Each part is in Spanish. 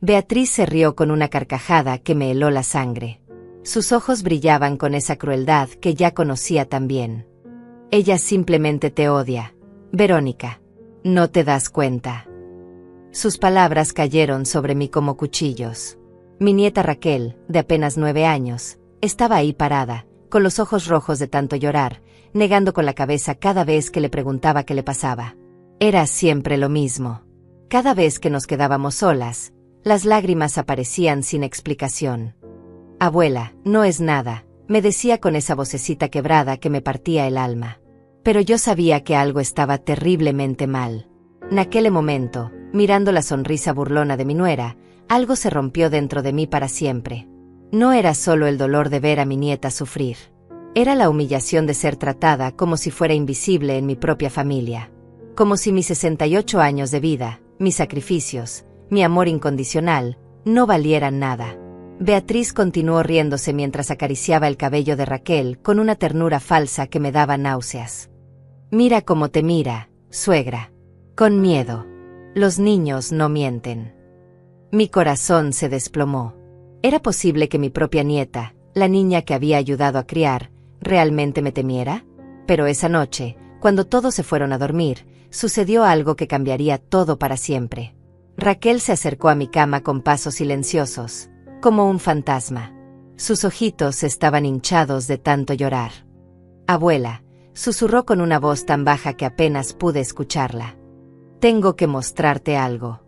Beatriz se rió con una carcajada que me heló la sangre. Sus ojos brillaban con esa crueldad que ya conocía tan bien. Ella simplemente te odia, Verónica. ¿No te das cuenta? Sus palabras cayeron sobre mí como cuchillos. Mi nieta Raquel, de apenas 9 años, estaba ahí parada, con los ojos rojos de tanto llorar, negando con la cabeza cada vez que le preguntaba qué le pasaba. Era siempre lo mismo. Cada vez que nos quedábamos solas, las lágrimas aparecían sin explicación. Abuela, no es nada, me decía con esa vocecita quebrada que me partía el alma. Pero yo sabía que algo estaba terriblemente mal. En aquel momento, mirando la sonrisa burlona de mi nuera, algo se rompió dentro de mí para siempre. No era solo el dolor de ver a mi nieta sufrir. Era la humillación de ser tratada como si fuera invisible en mi propia familia. Como si mis 68 años de vida, mis sacrificios, mi amor incondicional, no valieran nada. Beatriz continuó riéndose mientras acariciaba el cabello de Raquel con una ternura falsa que me daba náuseas. Mira cómo te mira, suegra. Con miedo. Los niños no mienten. Mi corazón se desplomó. ¿Era posible que mi propia nieta, la niña que había ayudado a criar, realmente me temiera? Pero esa noche, cuando todos se fueron a dormir, sucedió algo que cambiaría todo para siempre. Raquel se acercó a mi cama con pasos silenciosos, como un fantasma. Sus ojitos estaban hinchados de tanto llorar. Abuela, susurró con una voz tan baja que apenas pude escucharla. Tengo que mostrarte algo.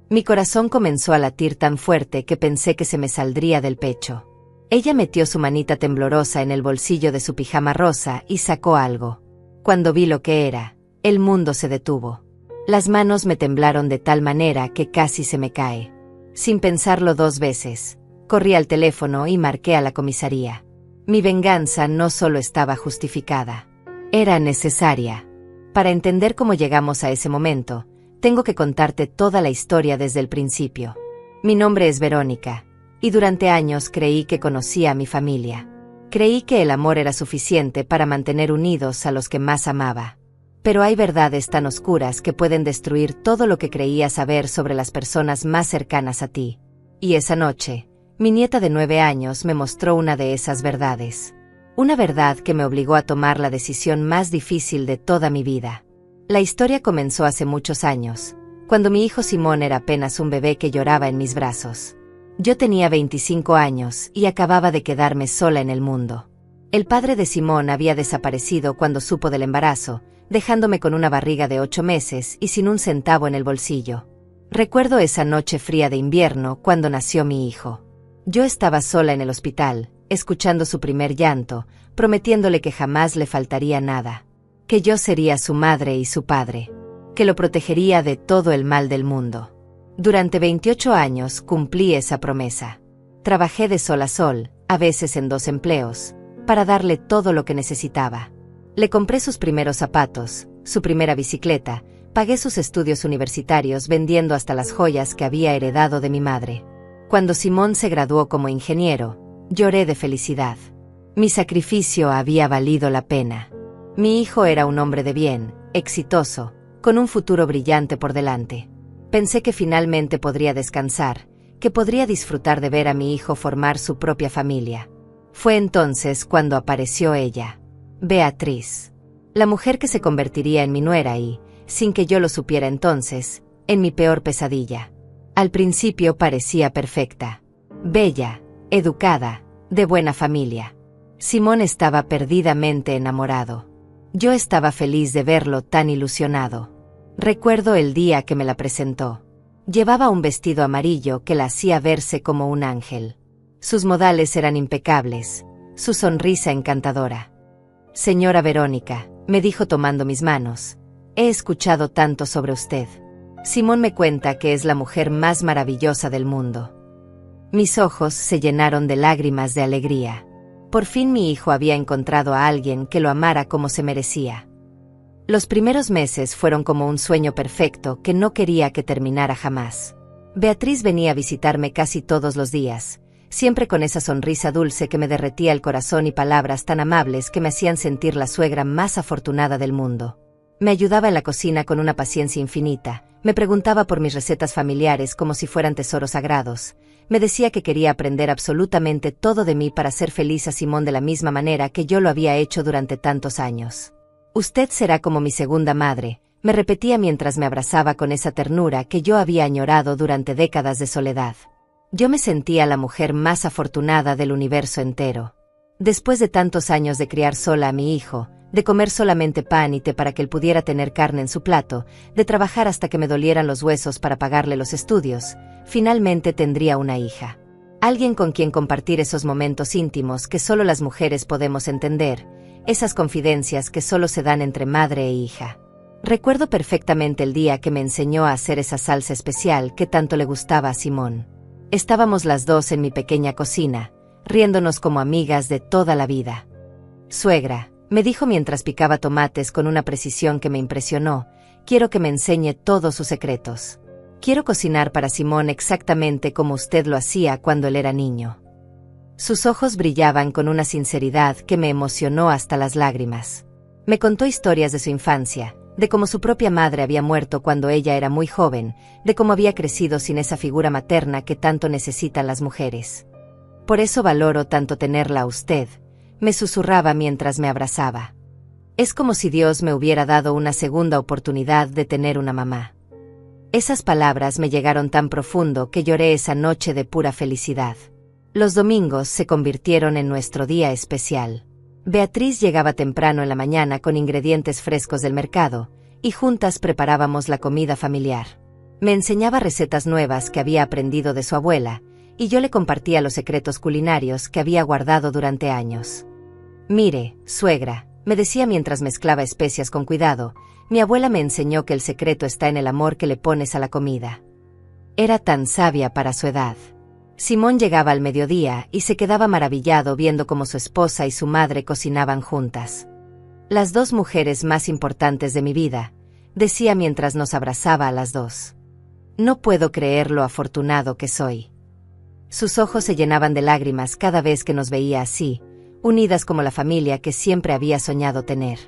Mi corazón comenzó a latir tan fuerte que pensé que se me saldría del pecho. Ella metió su manita temblorosa en el bolsillo de su pijama rosa y sacó algo. Cuando vi lo que era, el mundo se detuvo. Las manos me temblaron de tal manera que casi se me cae. Sin pensarlo 2 veces, corrí al teléfono y marqué a la comisaría. Mi venganza no solo estaba justificada, era necesaria. Para entender cómo llegamos a ese momento, tengo que contarte toda la historia desde el principio. Mi nombre es Verónica, y durante años creí que conocía a mi familia. Creí que el amor era suficiente para mantener unidos a los que más amaba. Pero hay verdades tan oscuras que pueden destruir todo lo que creías saber sobre las personas más cercanas a ti. Y esa noche, mi nieta de 9 años me mostró una de esas verdades. Una verdad que me obligó a tomar la decisión más difícil de toda mi vida. La historia comenzó hace muchos años, cuando mi hijo Simón era apenas un bebé que lloraba en mis brazos. Yo tenía 25 años y acababa de quedarme sola en el mundo. El padre de Simón había desaparecido cuando supo del embarazo, dejándome con una barriga de 8 meses y sin un centavo en el bolsillo. Recuerdo esa noche fría de invierno cuando nació mi hijo. Yo estaba sola en el hospital, escuchando su primer llanto, prometiéndole que jamás le faltaría nada, que yo sería su madre y su padre, que lo protegería de todo el mal del mundo. Durante 28 años cumplí esa promesa. Trabajé de sol a sol, a veces en 2 empleos, para darle todo lo que necesitaba. Le compré sus primeros zapatos, su primera bicicleta, pagué sus estudios universitarios vendiendo hasta las joyas que había heredado de mi madre. Cuando Simón se graduó como ingeniero, lloré de felicidad. Mi sacrificio había valido la pena. Mi hijo era un hombre de bien, exitoso, con un futuro brillante por delante. Pensé que finalmente podría descansar, que podría disfrutar de ver a mi hijo formar su propia familia. Fue entonces cuando apareció ella, Beatriz, la mujer que se convertiría en mi nuera y, sin que yo lo supiera entonces, en mi peor pesadilla. Al principio parecía perfecta, bella, educada, de buena familia. Simón estaba perdidamente enamorado. Yo estaba feliz de verlo tan ilusionado. Recuerdo el día que me la presentó. Llevaba un vestido amarillo que la hacía verse como un ángel. Sus modales eran impecables, su sonrisa encantadora. Señora Verónica, me dijo tomando mis manos, he escuchado tanto sobre usted. Simón me cuenta que es la mujer más maravillosa del mundo. Mis ojos se llenaron de lágrimas de alegría. Por fin mi hijo había encontrado a alguien que lo amara como se merecía. Los primeros meses fueron como un sueño perfecto que no quería que terminara jamás. Beatriz venía a visitarme casi todos los días, siempre con esa sonrisa dulce que me derretía el corazón y palabras tan amables que me hacían sentir la suegra más afortunada del mundo. Me ayudaba en la cocina con una paciencia infinita, me preguntaba por mis recetas familiares como si fueran tesoros sagrados, me decía que quería aprender absolutamente todo de mí para hacer feliz a Simón de la misma manera que yo lo había hecho durante tantos años. Usted será como mi segunda madre, me repetía mientras me abrazaba con esa ternura que yo había añorado durante décadas de soledad. Yo me sentía la mujer más afortunada del universo entero. Después de tantos años de criar sola a mi hijo, de comer solamente pan y té para que él pudiera tener carne en su plato, de trabajar hasta que me dolieran los huesos para pagarle los estudios, finalmente tendría una hija. Alguien con quien compartir esos momentos íntimos que solo las mujeres podemos entender, esas confidencias que solo se dan entre madre e hija. Recuerdo perfectamente el día que me enseñó a hacer esa salsa especial que tanto le gustaba a Simón. Estábamos las dos en mi pequeña cocina, riéndonos como amigas de toda la vida. Suegra, me dijo mientras picaba tomates con una precisión que me impresionó, quiero que me enseñe todos sus secretos. Quiero cocinar para Simón exactamente como usted lo hacía cuando él era niño. Sus ojos brillaban con una sinceridad que me emocionó hasta las lágrimas. Me contó historias de su infancia, de cómo su propia madre había muerto cuando ella era muy joven, de cómo había crecido sin esa figura materna que tanto necesitan las mujeres. Por eso valoro tanto tenerla a usted, me susurraba mientras me abrazaba. Es como si Dios me hubiera dado una segunda oportunidad de tener una mamá. Esas palabras me llegaron tan profundo que lloré esa noche de pura felicidad. Los domingos se convirtieron en nuestro día especial. Beatriz llegaba temprano en la mañana con ingredientes frescos del mercado, y juntas preparábamos la comida familiar. Me enseñaba recetas nuevas que había aprendido de su abuela, y yo le compartía los secretos culinarios que había guardado durante años. Mire, suegra, me decía mientras mezclaba especias con cuidado, mi abuela me enseñó que el secreto está en el amor que le pones a la comida. Era tan sabia para su edad. Simón llegaba al mediodía y se quedaba maravillado viendo cómo su esposa y su madre cocinaban juntas. Las dos mujeres más importantes de mi vida, decía mientras nos abrazaba a las dos. No puedo creer lo afortunado que soy. Sus ojos se llenaban de lágrimas cada vez que nos veía así, unidas como la familia que siempre había soñado tener.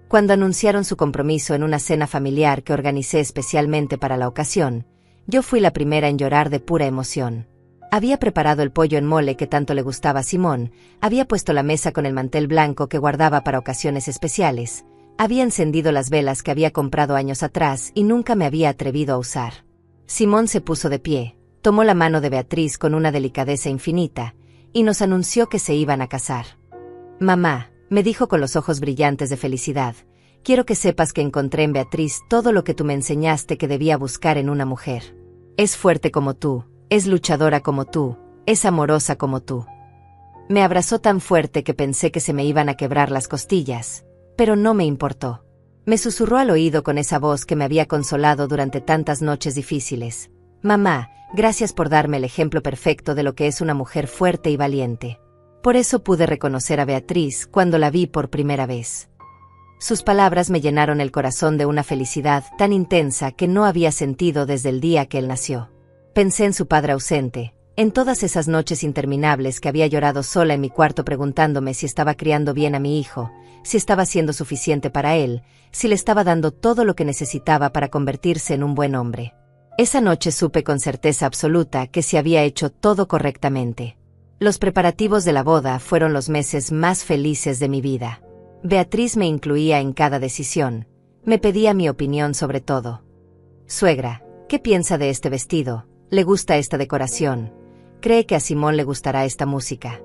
Cuando anunciaron su compromiso en una cena familiar que organicé especialmente para la ocasión, yo fui la primera en llorar de pura emoción. Había preparado el pollo en mole que tanto le gustaba a Simón, había puesto la mesa con el mantel blanco que guardaba para ocasiones especiales, había encendido las velas que había comprado años atrás y nunca me había atrevido a usar. Simón se puso de pie, tomó la mano de Beatriz con una delicadeza infinita, y nos anunció que se iban a casar. Mamá, me dijo con los ojos brillantes de felicidad, quiero que sepas que encontré en Beatriz todo lo que tú me enseñaste que debía buscar en una mujer. Es fuerte como tú, es luchadora como tú, es amorosa como tú. Me abrazó tan fuerte que pensé que se me iban a quebrar las costillas, pero no me importó. Me susurró al oído con esa voz que me había consolado durante tantas noches difíciles. Mamá, gracias por darme el ejemplo perfecto de lo que es una mujer fuerte y valiente. Por eso pude reconocer a Beatriz cuando la vi por primera vez. Sus palabras me llenaron el corazón de una felicidad tan intensa que no había sentido desde el día que él nació. Pensé en su padre ausente, en todas esas noches interminables que había llorado sola en mi cuarto preguntándome si estaba criando bien a mi hijo, si estaba siendo suficiente para él, si le estaba dando todo lo que necesitaba para convertirse en un buen hombre. Esa noche supe con certeza absoluta que se había hecho todo correctamente. Los preparativos de la boda fueron los meses más felices de mi vida. Beatriz me incluía en cada decisión, me pedía mi opinión sobre todo. Suegra, ¿qué piensa de este vestido? ¿Le gusta esta decoración? ¿Cree que a Simón le gustará esta música?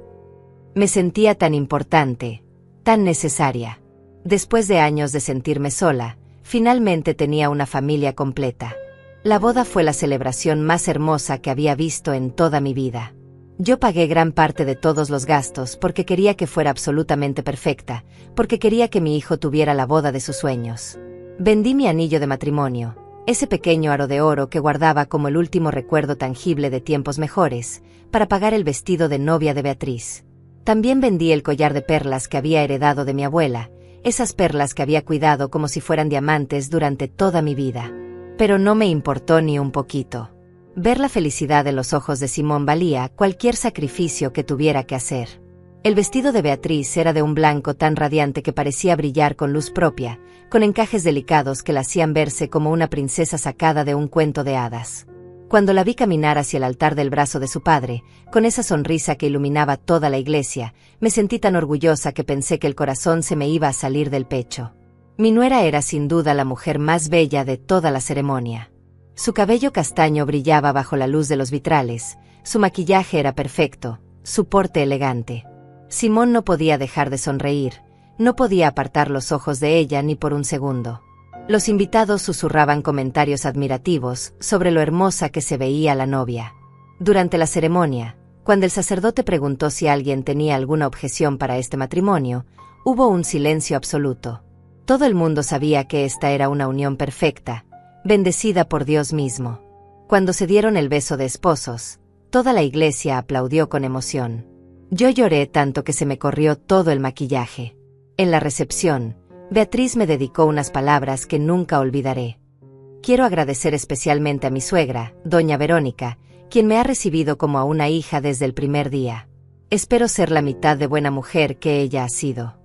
Me sentía tan importante, tan necesaria. Después de años de sentirme sola, finalmente tenía una familia completa. La boda fue la celebración más hermosa que había visto en toda mi vida. Yo pagué gran parte de todos los gastos porque quería que fuera absolutamente perfecta, porque quería que mi hijo tuviera la boda de sus sueños. Vendí mi anillo de matrimonio, ese pequeño aro de oro que guardaba como el último recuerdo tangible de tiempos mejores, para pagar el vestido de novia de Beatriz. También vendí el collar de perlas que había heredado de mi abuela, esas perlas que había cuidado como si fueran diamantes durante toda mi vida. Pero no me importó ni un poquito. Ver la felicidad en los ojos de Simón valía cualquier sacrificio que tuviera que hacer. El vestido de Beatriz era de un blanco tan radiante que parecía brillar con luz propia, con encajes delicados que la hacían verse como una princesa sacada de un cuento de hadas. Cuando la vi caminar hacia el altar del brazo de su padre, con esa sonrisa que iluminaba toda la iglesia, me sentí tan orgullosa que pensé que el corazón se me iba a salir del pecho. Mi nuera era sin duda la mujer más bella de toda la ceremonia. Su cabello castaño brillaba bajo la luz de los vitrales, su maquillaje era perfecto, su porte elegante. Simón no podía dejar de sonreír, no podía apartar los ojos de ella ni por un segundo. Los invitados susurraban comentarios admirativos sobre lo hermosa que se veía la novia. Durante la ceremonia, cuando el sacerdote preguntó si alguien tenía alguna objeción para este matrimonio, hubo un silencio absoluto. Todo el mundo sabía que esta era una unión perfecta, bendecida por Dios mismo. Cuando se dieron el beso de esposos, toda la iglesia aplaudió con emoción. Yo lloré tanto que se me corrió todo el maquillaje. En la recepción, Beatriz me dedicó unas palabras que nunca olvidaré. Quiero agradecer especialmente a mi suegra, doña Verónica, quien me ha recibido como a una hija desde el primer día. Espero ser la mitad de buena mujer que ella ha sido.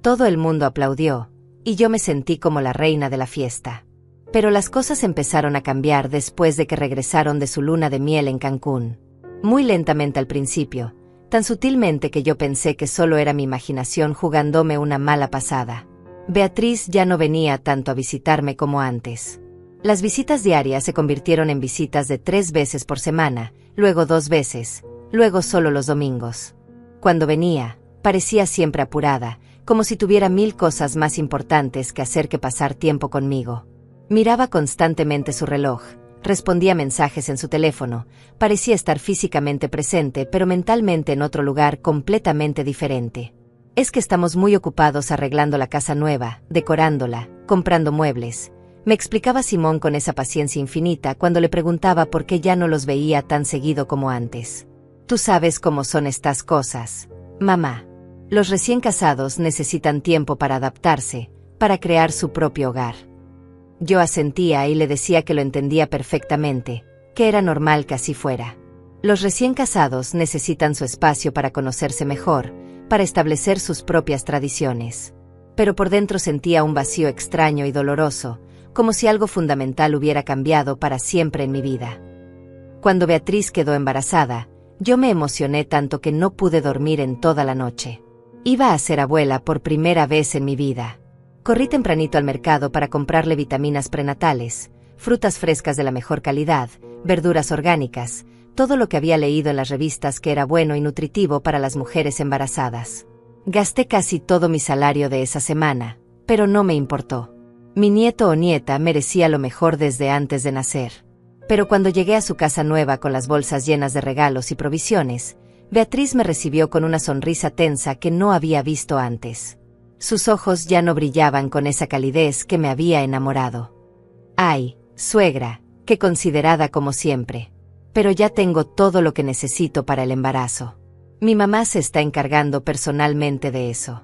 Todo el mundo aplaudió, y yo me sentí como la reina de la fiesta. Pero las cosas empezaron a cambiar después de que regresaron de su luna de miel en Cancún. Muy lentamente al principio, tan sutilmente que yo pensé que solo era mi imaginación jugándome una mala pasada. Beatriz ya no venía tanto a visitarme como antes. Las visitas diarias se convirtieron en visitas de 3 veces por semana, luego 2 veces, luego solo los domingos. Cuando venía, parecía siempre apurada, como si tuviera 1000 cosas más importantes que hacer que pasar tiempo conmigo. Miraba constantemente su reloj, respondía mensajes en su teléfono, parecía estar físicamente presente pero mentalmente en otro lugar completamente diferente. Es que estamos muy ocupados arreglando la casa nueva, decorándola, comprando muebles, me explicaba Simón con esa paciencia infinita cuando le preguntaba por qué ya no los veía tan seguido como antes. Tú sabes cómo son estas cosas, mamá. Los recién casados necesitan tiempo para adaptarse, para crear su propio hogar. Yo asentía y le decía que lo entendía perfectamente, que era normal que así fuera. Los recién casados necesitan su espacio para conocerse mejor, para establecer sus propias tradiciones. Pero por dentro sentía un vacío extraño y doloroso, como si algo fundamental hubiera cambiado para siempre en mi vida. Cuando Beatriz quedó embarazada, yo me emocioné tanto que no pude dormir en toda la noche. Iba a ser abuela por primera vez en mi vida. Corrí tempranito al mercado para comprarle vitaminas prenatales, frutas frescas de la mejor calidad, verduras orgánicas, todo lo que había leído en las revistas que era bueno y nutritivo para las mujeres embarazadas. Gasté casi todo mi salario de esa semana, pero no me importó. Mi nieto o nieta merecía lo mejor desde antes de nacer. Pero cuando llegué a su casa nueva con las bolsas llenas de regalos y provisiones, Beatriz me recibió con una sonrisa tensa que no había visto antes. Sus ojos ya no brillaban con esa calidez que me había enamorado. Ay, suegra, qué considerada como siempre. Pero ya tengo todo lo que necesito para el embarazo. Mi mamá se está encargando personalmente de eso.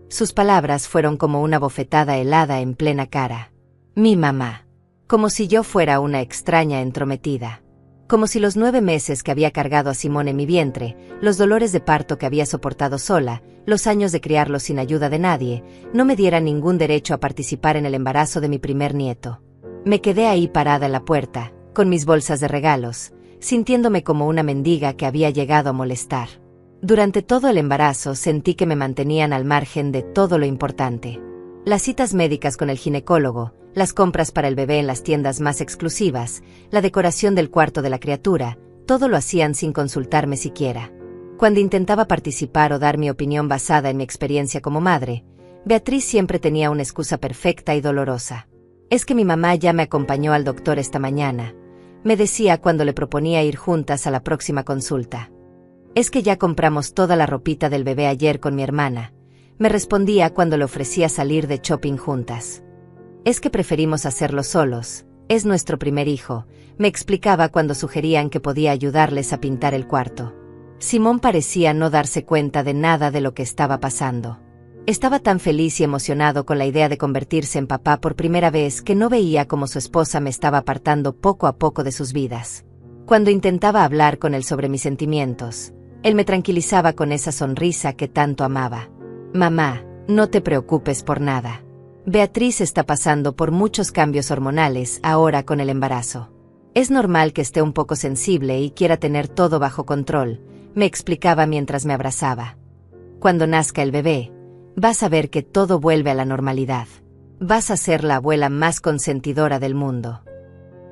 Sus palabras fueron como una bofetada helada en plena cara. Mi mamá. Como si yo fuera una extraña entrometida. Como si los 9 meses que había cargado a Simón en mi vientre, los dolores de parto que había soportado sola, los años de criarlo sin ayuda de nadie, no me dieran ningún derecho a participar en el embarazo de mi primer nieto. Me quedé ahí parada en la puerta, con mis bolsas de regalos, sintiéndome como una mendiga que había llegado a molestar. Durante todo el embarazo sentí que me mantenían al margen de todo lo importante. Las citas médicas con el ginecólogo, las compras para el bebé en las tiendas más exclusivas, la decoración del cuarto de la criatura, todo lo hacían sin consultarme siquiera. Cuando intentaba participar o dar mi opinión basada en mi experiencia como madre, Beatriz siempre tenía una excusa perfecta y dolorosa. Es que mi mamá ya me acompañó al doctor esta mañana, me decía cuando le proponía ir juntas a la próxima consulta. Es que ya compramos toda la ropita del bebé ayer con mi hermana, me respondía cuando le ofrecía salir de shopping juntas. Es que preferimos hacerlo solos, es nuestro primer hijo, me explicaba cuando sugerían que podía ayudarles a pintar el cuarto. Simón parecía no darse cuenta de nada de lo que estaba pasando. Estaba tan feliz y emocionado con la idea de convertirse en papá por primera vez que no veía cómo su esposa me estaba apartando poco a poco de sus vidas. Cuando intentaba hablar con él sobre mis sentimientos, Él me tranquilizaba con esa sonrisa que tanto amaba. Mamá, no te preocupes por nada. Beatriz está pasando por muchos cambios hormonales ahora con el embarazo. Es normal que esté un poco sensible y quiera tener todo bajo control, me explicaba mientras me abrazaba. Cuando nazca el bebé, vas a ver que todo vuelve a la normalidad. Vas a ser la abuela más consentidora del mundo.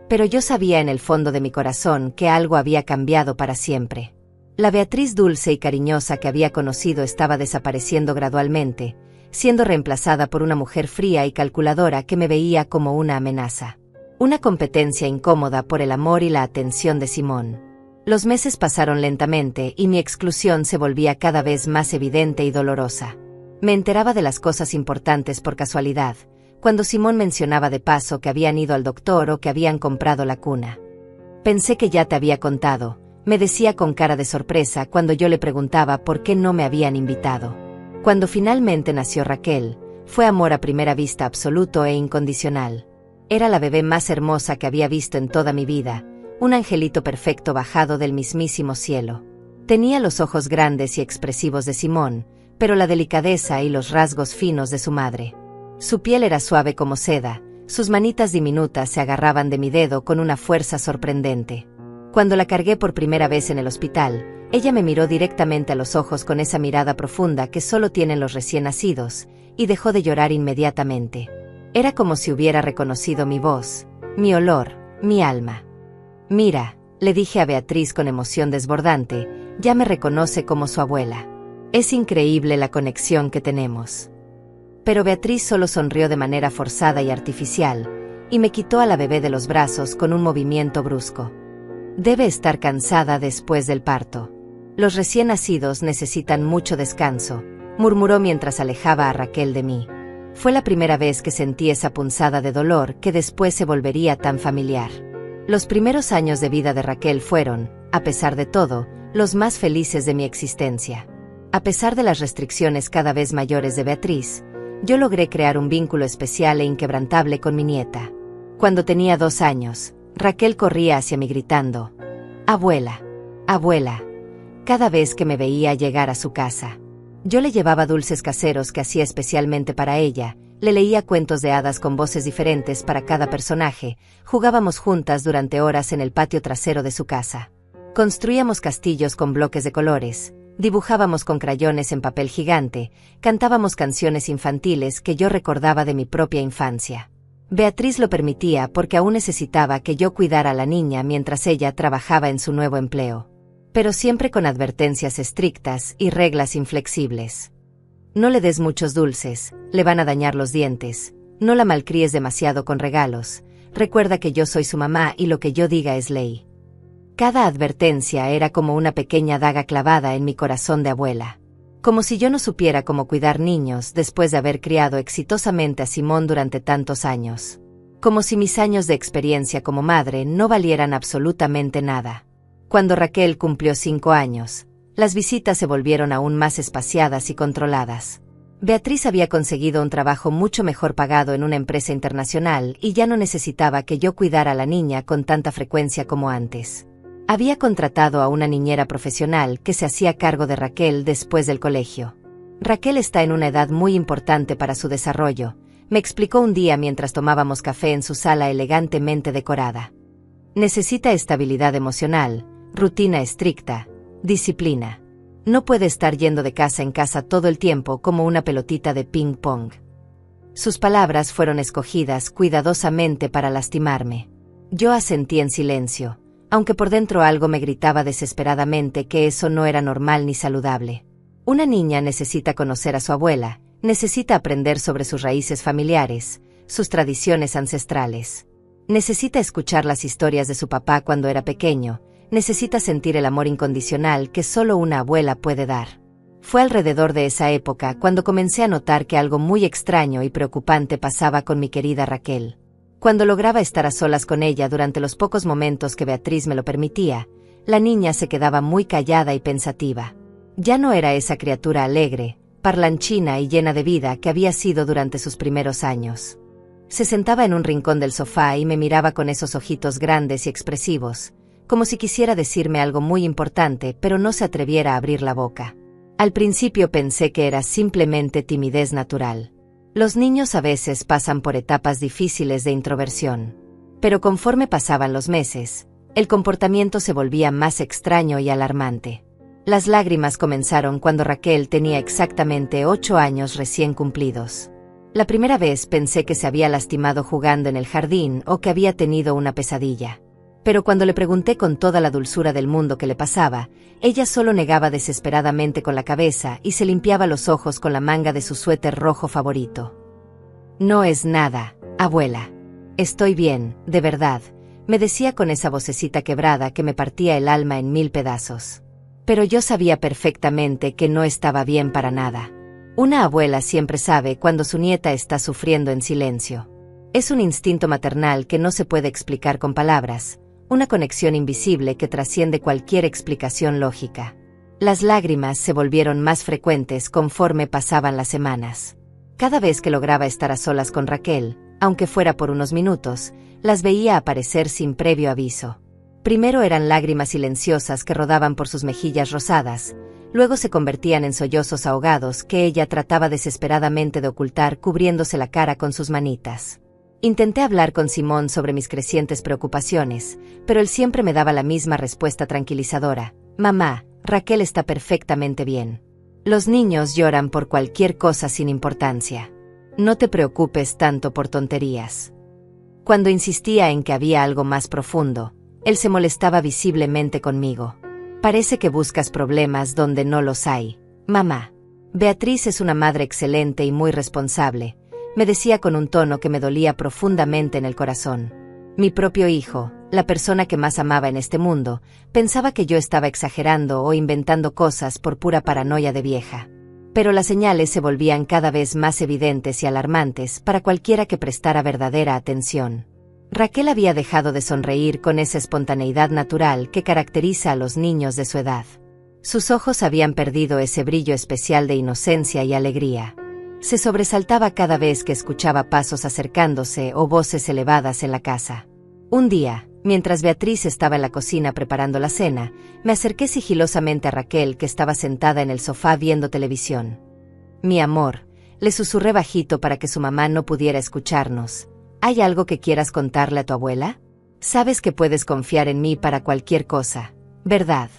Pero yo sabía en el fondo de mi corazón que algo había cambiado para siempre. La Beatriz dulce y cariñosa que había conocido estaba desapareciendo gradualmente, siendo reemplazada por una mujer fría y calculadora que me veía como una amenaza. Una competencia incómoda por el amor y la atención de Simón. Los meses pasaron lentamente y mi exclusión se volvía cada vez más evidente y dolorosa. Me enteraba de las cosas importantes por casualidad, cuando Simón mencionaba de paso que habían ido al doctor o que habían comprado la cuna. Pensé que ya te había contado, me decía con cara de sorpresa cuando yo le preguntaba por qué no me habían invitado. Cuando finalmente nació Raquel, fue amor a primera vista absoluto e incondicional. Era la bebé más hermosa que había visto en toda mi vida, un angelito perfecto bajado del mismísimo cielo. Tenía los ojos grandes y expresivos de Simón, pero la delicadeza y los rasgos finos de su madre. Su piel era suave como seda, sus manitas diminutas se agarraban de mi dedo con una fuerza sorprendente. Cuando la cargué por primera vez en el hospital, ella me miró directamente a los ojos con esa mirada profunda que solo tienen los recién nacidos, y dejó de llorar inmediatamente. Era como si hubiera reconocido mi voz, mi olor, mi alma. Mira, le dije a Beatriz con emoción desbordante, ya me reconoce como su abuela. Es increíble la conexión que tenemos. Pero Beatriz solo sonrió de manera forzada y artificial, y me quitó a la bebé de los brazos con un movimiento brusco. Debe estar cansada después del parto. Los recién nacidos necesitan mucho descanso, murmuró mientras alejaba a Raquel de mí. Fue la primera vez que sentí esa punzada de dolor que después se volvería tan familiar. Los primeros años de vida de Raquel fueron, a pesar de todo, los más felices de mi existencia. A pesar de las restricciones cada vez mayores de Beatriz, yo logré crear un vínculo especial e inquebrantable con mi nieta. Cuando tenía 2 años, Raquel corría hacia mí gritando, «Abuela, abuela», cada vez que me veía llegar a su casa. Yo le llevaba dulces caseros que hacía especialmente para ella, le leía cuentos de hadas con voces diferentes para cada personaje, jugábamos juntas durante horas en el patio trasero de su casa. Construíamos castillos con bloques de colores, dibujábamos con crayones en papel gigante, cantábamos canciones infantiles que yo recordaba de mi propia infancia. Beatriz lo permitía porque aún necesitaba que yo cuidara a la niña mientras ella trabajaba en su nuevo empleo. Pero siempre con advertencias estrictas y reglas inflexibles. No le des muchos dulces, le van a dañar los dientes, no la malcríes demasiado con regalos, recuerda que yo soy su mamá y lo que yo diga es ley. Cada advertencia era como una pequeña daga clavada en mi corazón de abuela. Como si yo no supiera cómo cuidar niños después de haber criado exitosamente a Simón durante tantos años. Como si mis años de experiencia como madre no valieran absolutamente nada. Cuando Raquel cumplió 5 años, las visitas se volvieron aún más espaciadas y controladas. Beatriz había conseguido un trabajo mucho mejor pagado en una empresa internacional y ya no necesitaba que yo cuidara a la niña con tanta frecuencia como antes. Había contratado a una niñera profesional que se hacía cargo de Raquel después del colegio. Raquel está en una edad muy importante para su desarrollo, me explicó un día mientras tomábamos café en su sala elegantemente decorada. Necesita estabilidad emocional, rutina estricta, disciplina. No puede estar yendo de casa en casa todo el tiempo como una pelotita de ping-pong. Sus palabras fueron escogidas cuidadosamente para lastimarme. Yo asentí en silencio, aunque por dentro algo me gritaba desesperadamente que eso no era normal ni saludable. Una niña necesita conocer a su abuela, necesita aprender sobre sus raíces familiares, sus tradiciones ancestrales. Necesita escuchar las historias de su papá cuando era pequeño, necesita sentir el amor incondicional que solo una abuela puede dar. Fue alrededor de esa época cuando comencé a notar que algo muy extraño y preocupante pasaba con mi querida Raquel. Cuando lograba estar a solas con ella durante los pocos momentos que Beatriz me lo permitía, la niña se quedaba muy callada y pensativa. Ya no era esa criatura alegre, parlanchina y llena de vida que había sido durante sus primeros años. Se sentaba en un rincón del sofá y me miraba con esos ojitos grandes y expresivos, como si quisiera decirme algo muy importante, pero no se atreviera a abrir la boca. Al principio pensé que era simplemente timidez natural. Los niños a veces pasan por etapas difíciles de introversión. Pero conforme pasaban los meses, el comportamiento se volvía más extraño y alarmante. Las lágrimas comenzaron cuando Raquel tenía exactamente 8 años recién cumplidos. La primera vez pensé que se había lastimado jugando en el jardín o que había tenido una pesadilla. Pero cuando le pregunté con toda la dulzura del mundo qué le pasaba, ella solo negaba desesperadamente con la cabeza y se limpiaba los ojos con la manga de su suéter rojo favorito. «No es nada, abuela. Estoy bien, de verdad», me decía con esa vocecita quebrada que me partía el alma en 1000 pedazos. Pero yo sabía perfectamente que no estaba bien para nada. Una abuela siempre sabe cuando su nieta está sufriendo en silencio. Es un instinto maternal que no se puede explicar con palabras, una conexión invisible que trasciende cualquier explicación lógica. Las lágrimas se volvieron más frecuentes conforme pasaban las semanas. Cada vez que lograba estar a solas con Raquel, aunque fuera por unos minutos, las veía aparecer sin previo aviso. Primero eran lágrimas silenciosas que rodaban por sus mejillas rosadas, luego se convertían en sollozos ahogados que ella trataba desesperadamente de ocultar cubriéndose la cara con sus manitas. Intenté hablar con Simón sobre mis crecientes preocupaciones, pero él siempre me daba la misma respuesta tranquilizadora: «Mamá, Raquel está perfectamente bien. Los niños lloran por cualquier cosa sin importancia. No te preocupes tanto por tonterías». Cuando insistía en que había algo más profundo, él se molestaba visiblemente conmigo. «Parece que buscas problemas donde no los hay, mamá. Beatriz es una madre excelente y muy responsable», me decía con un tono que me dolía profundamente en el corazón. Mi propio hijo, la persona que más amaba en este mundo, pensaba que yo estaba exagerando o inventando cosas por pura paranoia de vieja. Pero las señales se volvían cada vez más evidentes y alarmantes para cualquiera que prestara verdadera atención. Raquel había dejado de sonreír con esa espontaneidad natural que caracteriza a los niños de su edad. Sus ojos habían perdido ese brillo especial de inocencia y alegría. Se sobresaltaba cada vez que escuchaba pasos acercándose o voces elevadas en la casa. Un día, mientras Beatriz estaba en la cocina preparando la cena, me acerqué sigilosamente a Raquel, que estaba sentada en el sofá viendo televisión. «Mi amor», le susurré bajito para que su mamá no pudiera escucharnos, «¿hay algo que quieras contarle a tu abuela? Sabes que puedes confiar en mí para cualquier cosa, ¿verdad?».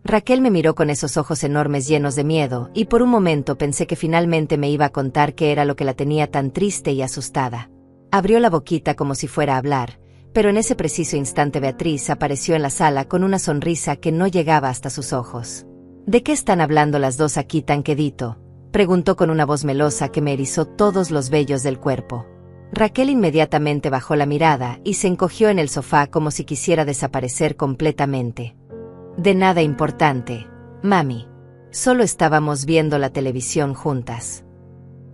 Raquel me miró con esos ojos enormes llenos de miedo, y por un momento pensé que finalmente me iba a contar qué era lo que la tenía tan triste y asustada. Abrió la boquita como si fuera a hablar, pero en ese preciso instante Beatriz apareció en la sala con una sonrisa que no llegaba hasta sus ojos. «¿De qué están hablando las dos aquí tan quedito?», preguntó con una voz melosa que me erizó todos los vellos del cuerpo. Raquel inmediatamente bajó la mirada y se encogió en el sofá como si quisiera desaparecer completamente. «De nada importante, mami. Solo estábamos viendo la televisión juntas».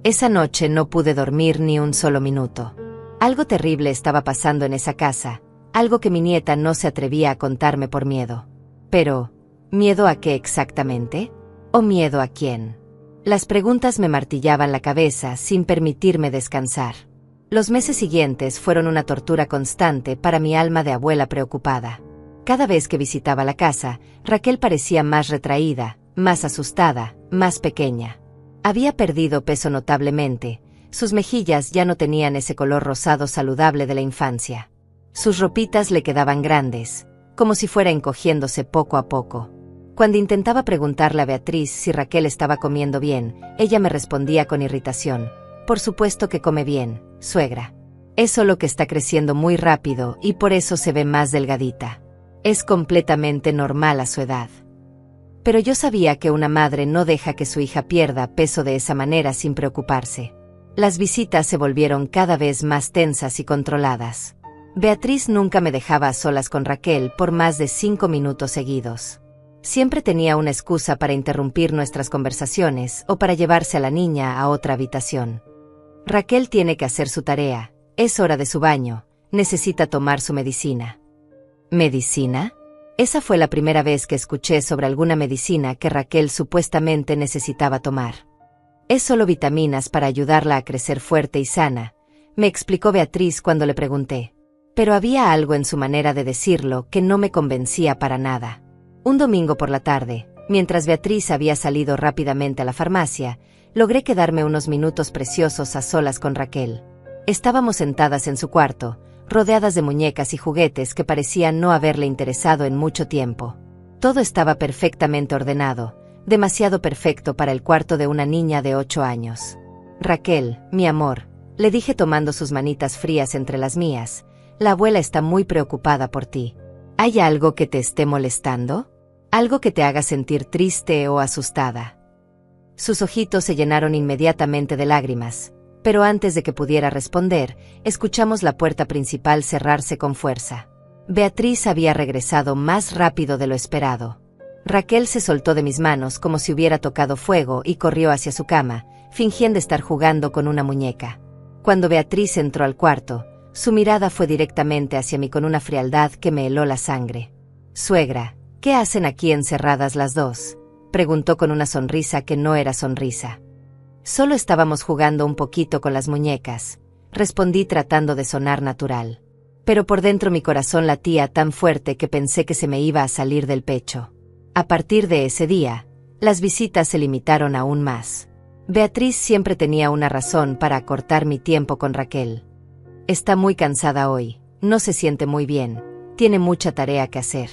Esa noche no pude dormir ni un solo minuto. Algo terrible estaba pasando en esa casa, algo que mi nieta no se atrevía a contarme por miedo. Pero, ¿miedo a qué exactamente? ¿O miedo a quién? Las preguntas me martillaban la cabeza sin permitirme descansar. Los meses siguientes fueron una tortura constante para mi alma de abuela preocupada. Cada vez que visitaba la casa, Raquel parecía más retraída, más asustada, más pequeña. Había perdido peso notablemente, sus mejillas ya no tenían ese color rosado saludable de la infancia. Sus ropitas le quedaban grandes, como si fuera encogiéndose poco a poco. Cuando intentaba preguntarle a Beatriz si Raquel estaba comiendo bien, ella me respondía con irritación: «Por supuesto que come bien, suegra. Es solo que está creciendo muy rápido y por eso se ve más delgadita. Es completamente normal a su edad». Pero yo sabía que una madre no deja que su hija pierda peso de esa manera sin preocuparse. Las visitas se volvieron cada vez más tensas y controladas. Beatriz nunca me dejaba a solas con Raquel por más de 5 minutos seguidos. Siempre tenía una excusa para interrumpir nuestras conversaciones o para llevarse a la niña a otra habitación. «Raquel tiene que hacer su tarea, es hora de su baño, necesita tomar su medicina». ¿Medicina? Esa fue la primera vez que escuché sobre alguna medicina que Raquel supuestamente necesitaba tomar. «Es solo vitaminas para ayudarla a crecer fuerte y sana», me explicó Beatriz cuando le pregunté. Pero había algo en su manera de decirlo que no me convencía para nada. Un domingo por la tarde, mientras Beatriz había salido rápidamente a la farmacia, logré quedarme unos minutos preciosos a solas con Raquel. Estábamos sentadas en su cuarto, rodeadas de muñecas y juguetes que parecían no haberle interesado en mucho tiempo. Todo estaba perfectamente ordenado, demasiado perfecto para el cuarto de una niña de 8 años. Raquel, mi amor, le dije tomando sus manitas frías entre las mías, la abuela está muy preocupada por ti. ¿Hay algo que te esté molestando? ¿Algo que te haga sentir triste o asustada? Sus ojitos se llenaron inmediatamente de lágrimas, pero antes de que pudiera responder, escuchamos la puerta principal cerrarse con fuerza. Beatriz había regresado más rápido de lo esperado. Raquel se soltó de mis manos como si hubiera tocado fuego y corrió hacia su cama, fingiendo estar jugando con una muñeca. Cuando Beatriz entró al cuarto, su mirada fue directamente hacia mí con una frialdad que me heló la sangre. «Suegra, ¿qué hacen aquí encerradas las dos?», preguntó con una sonrisa que no era sonrisa. «Solo estábamos jugando un poquito con las muñecas», respondí tratando de sonar natural. Pero por dentro mi corazón latía tan fuerte que pensé que se me iba a salir del pecho. A partir de ese día, las visitas se limitaron aún más. Beatriz siempre tenía una razón para acortar mi tiempo con Raquel. «Está muy cansada hoy, no se siente muy bien, tiene mucha tarea que hacer».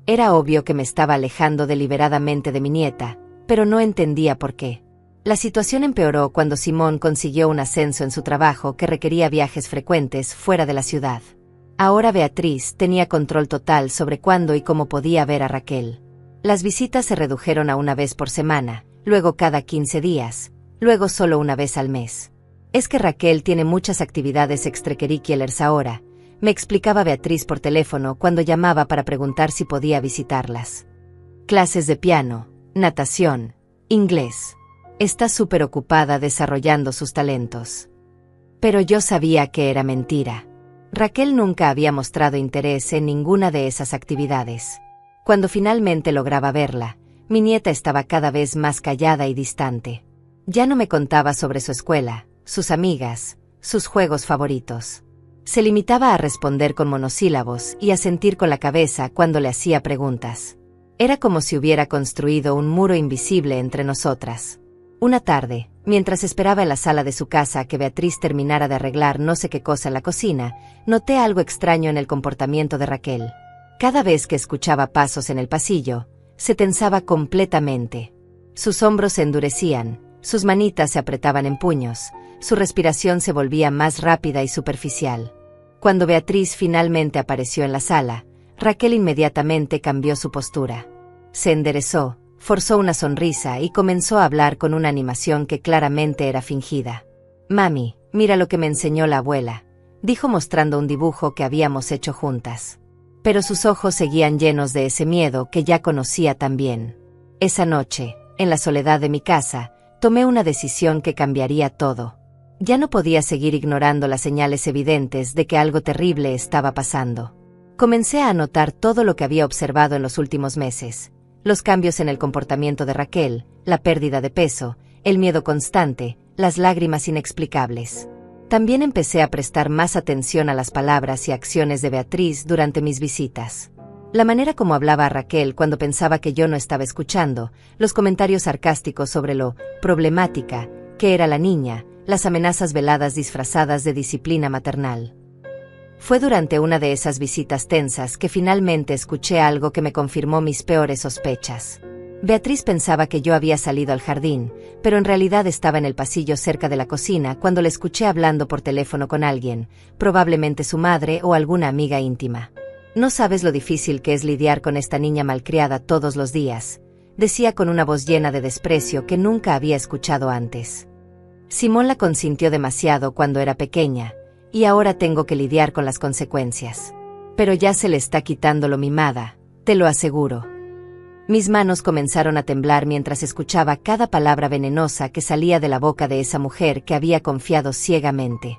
Era obvio que me estaba alejando deliberadamente de mi nieta, pero no entendía por qué. La situación empeoró cuando Simón consiguió un ascenso en su trabajo que requería viajes frecuentes fuera de la ciudad. Ahora Beatriz tenía control total sobre cuándo y cómo podía ver a Raquel. Las visitas se redujeron a una vez por semana, luego cada 15 días, luego solo una vez al mes. «Es que Raquel tiene muchas actividades extracurriculares ahora», me explicaba Beatriz por teléfono cuando llamaba para preguntar si podía visitarlas. «Clases de piano, natación, inglés. Está súper ocupada desarrollando sus talentos». Pero yo sabía que era mentira. Raquel nunca había mostrado interés en ninguna de esas actividades. Cuando finalmente lograba verla, mi nieta estaba cada vez más callada y distante. Ya no me contaba sobre su escuela, sus amigas, sus juegos favoritos. Se limitaba a responder con monosílabos y a sentir con la cabeza cuando le hacía preguntas. Era como si hubiera construido un muro invisible entre nosotras. Una tarde, mientras esperaba en la sala de su casa que Beatriz terminara de arreglar no sé qué cosa en la cocina, noté algo extraño en el comportamiento de Raquel. Cada vez que escuchaba pasos en el pasillo, se tensaba completamente. Sus hombros se endurecían, sus manitas se apretaban en puños, su respiración se volvía más rápida y superficial. Cuando Beatriz finalmente apareció en la sala, Raquel inmediatamente cambió su postura. Se enderezó, forzó una sonrisa y comenzó a hablar con una animación que claramente era fingida. «Mami, mira lo que me enseñó la abuela», dijo mostrando un dibujo que habíamos hecho juntas. Pero sus ojos seguían llenos de ese miedo que ya conocía tan bien. Esa noche, en la soledad de mi casa, tomé una decisión que cambiaría todo. Ya no podía seguir ignorando las señales evidentes de que algo terrible estaba pasando. Comencé a anotar todo lo que había observado en los últimos meses: los cambios en el comportamiento de Raquel, la pérdida de peso, el miedo constante, las lágrimas inexplicables. También empecé a prestar más atención a las palabras y acciones de Beatriz durante mis visitas. La manera como hablaba a Raquel cuando pensaba que yo no estaba escuchando, los comentarios sarcásticos sobre lo problemática que era la niña, las amenazas veladas disfrazadas de disciplina maternal. Fue durante una de esas visitas tensas que finalmente escuché algo que me confirmó mis peores sospechas. Beatriz pensaba que yo había salido al jardín, pero en realidad estaba en el pasillo cerca de la cocina cuando la escuché hablando por teléfono con alguien, probablemente su madre o alguna amiga íntima. «No sabes lo difícil que es lidiar con esta niña malcriada todos los días», decía con una voz llena de desprecio que nunca había escuchado antes. «Simón la consintió demasiado cuando era pequeña, y ahora tengo que lidiar con las consecuencias. Pero ya se le está quitando lo mimada, te lo aseguro». Mis manos comenzaron a temblar mientras escuchaba cada palabra venenosa que salía de la boca de esa mujer que había confiado ciegamente.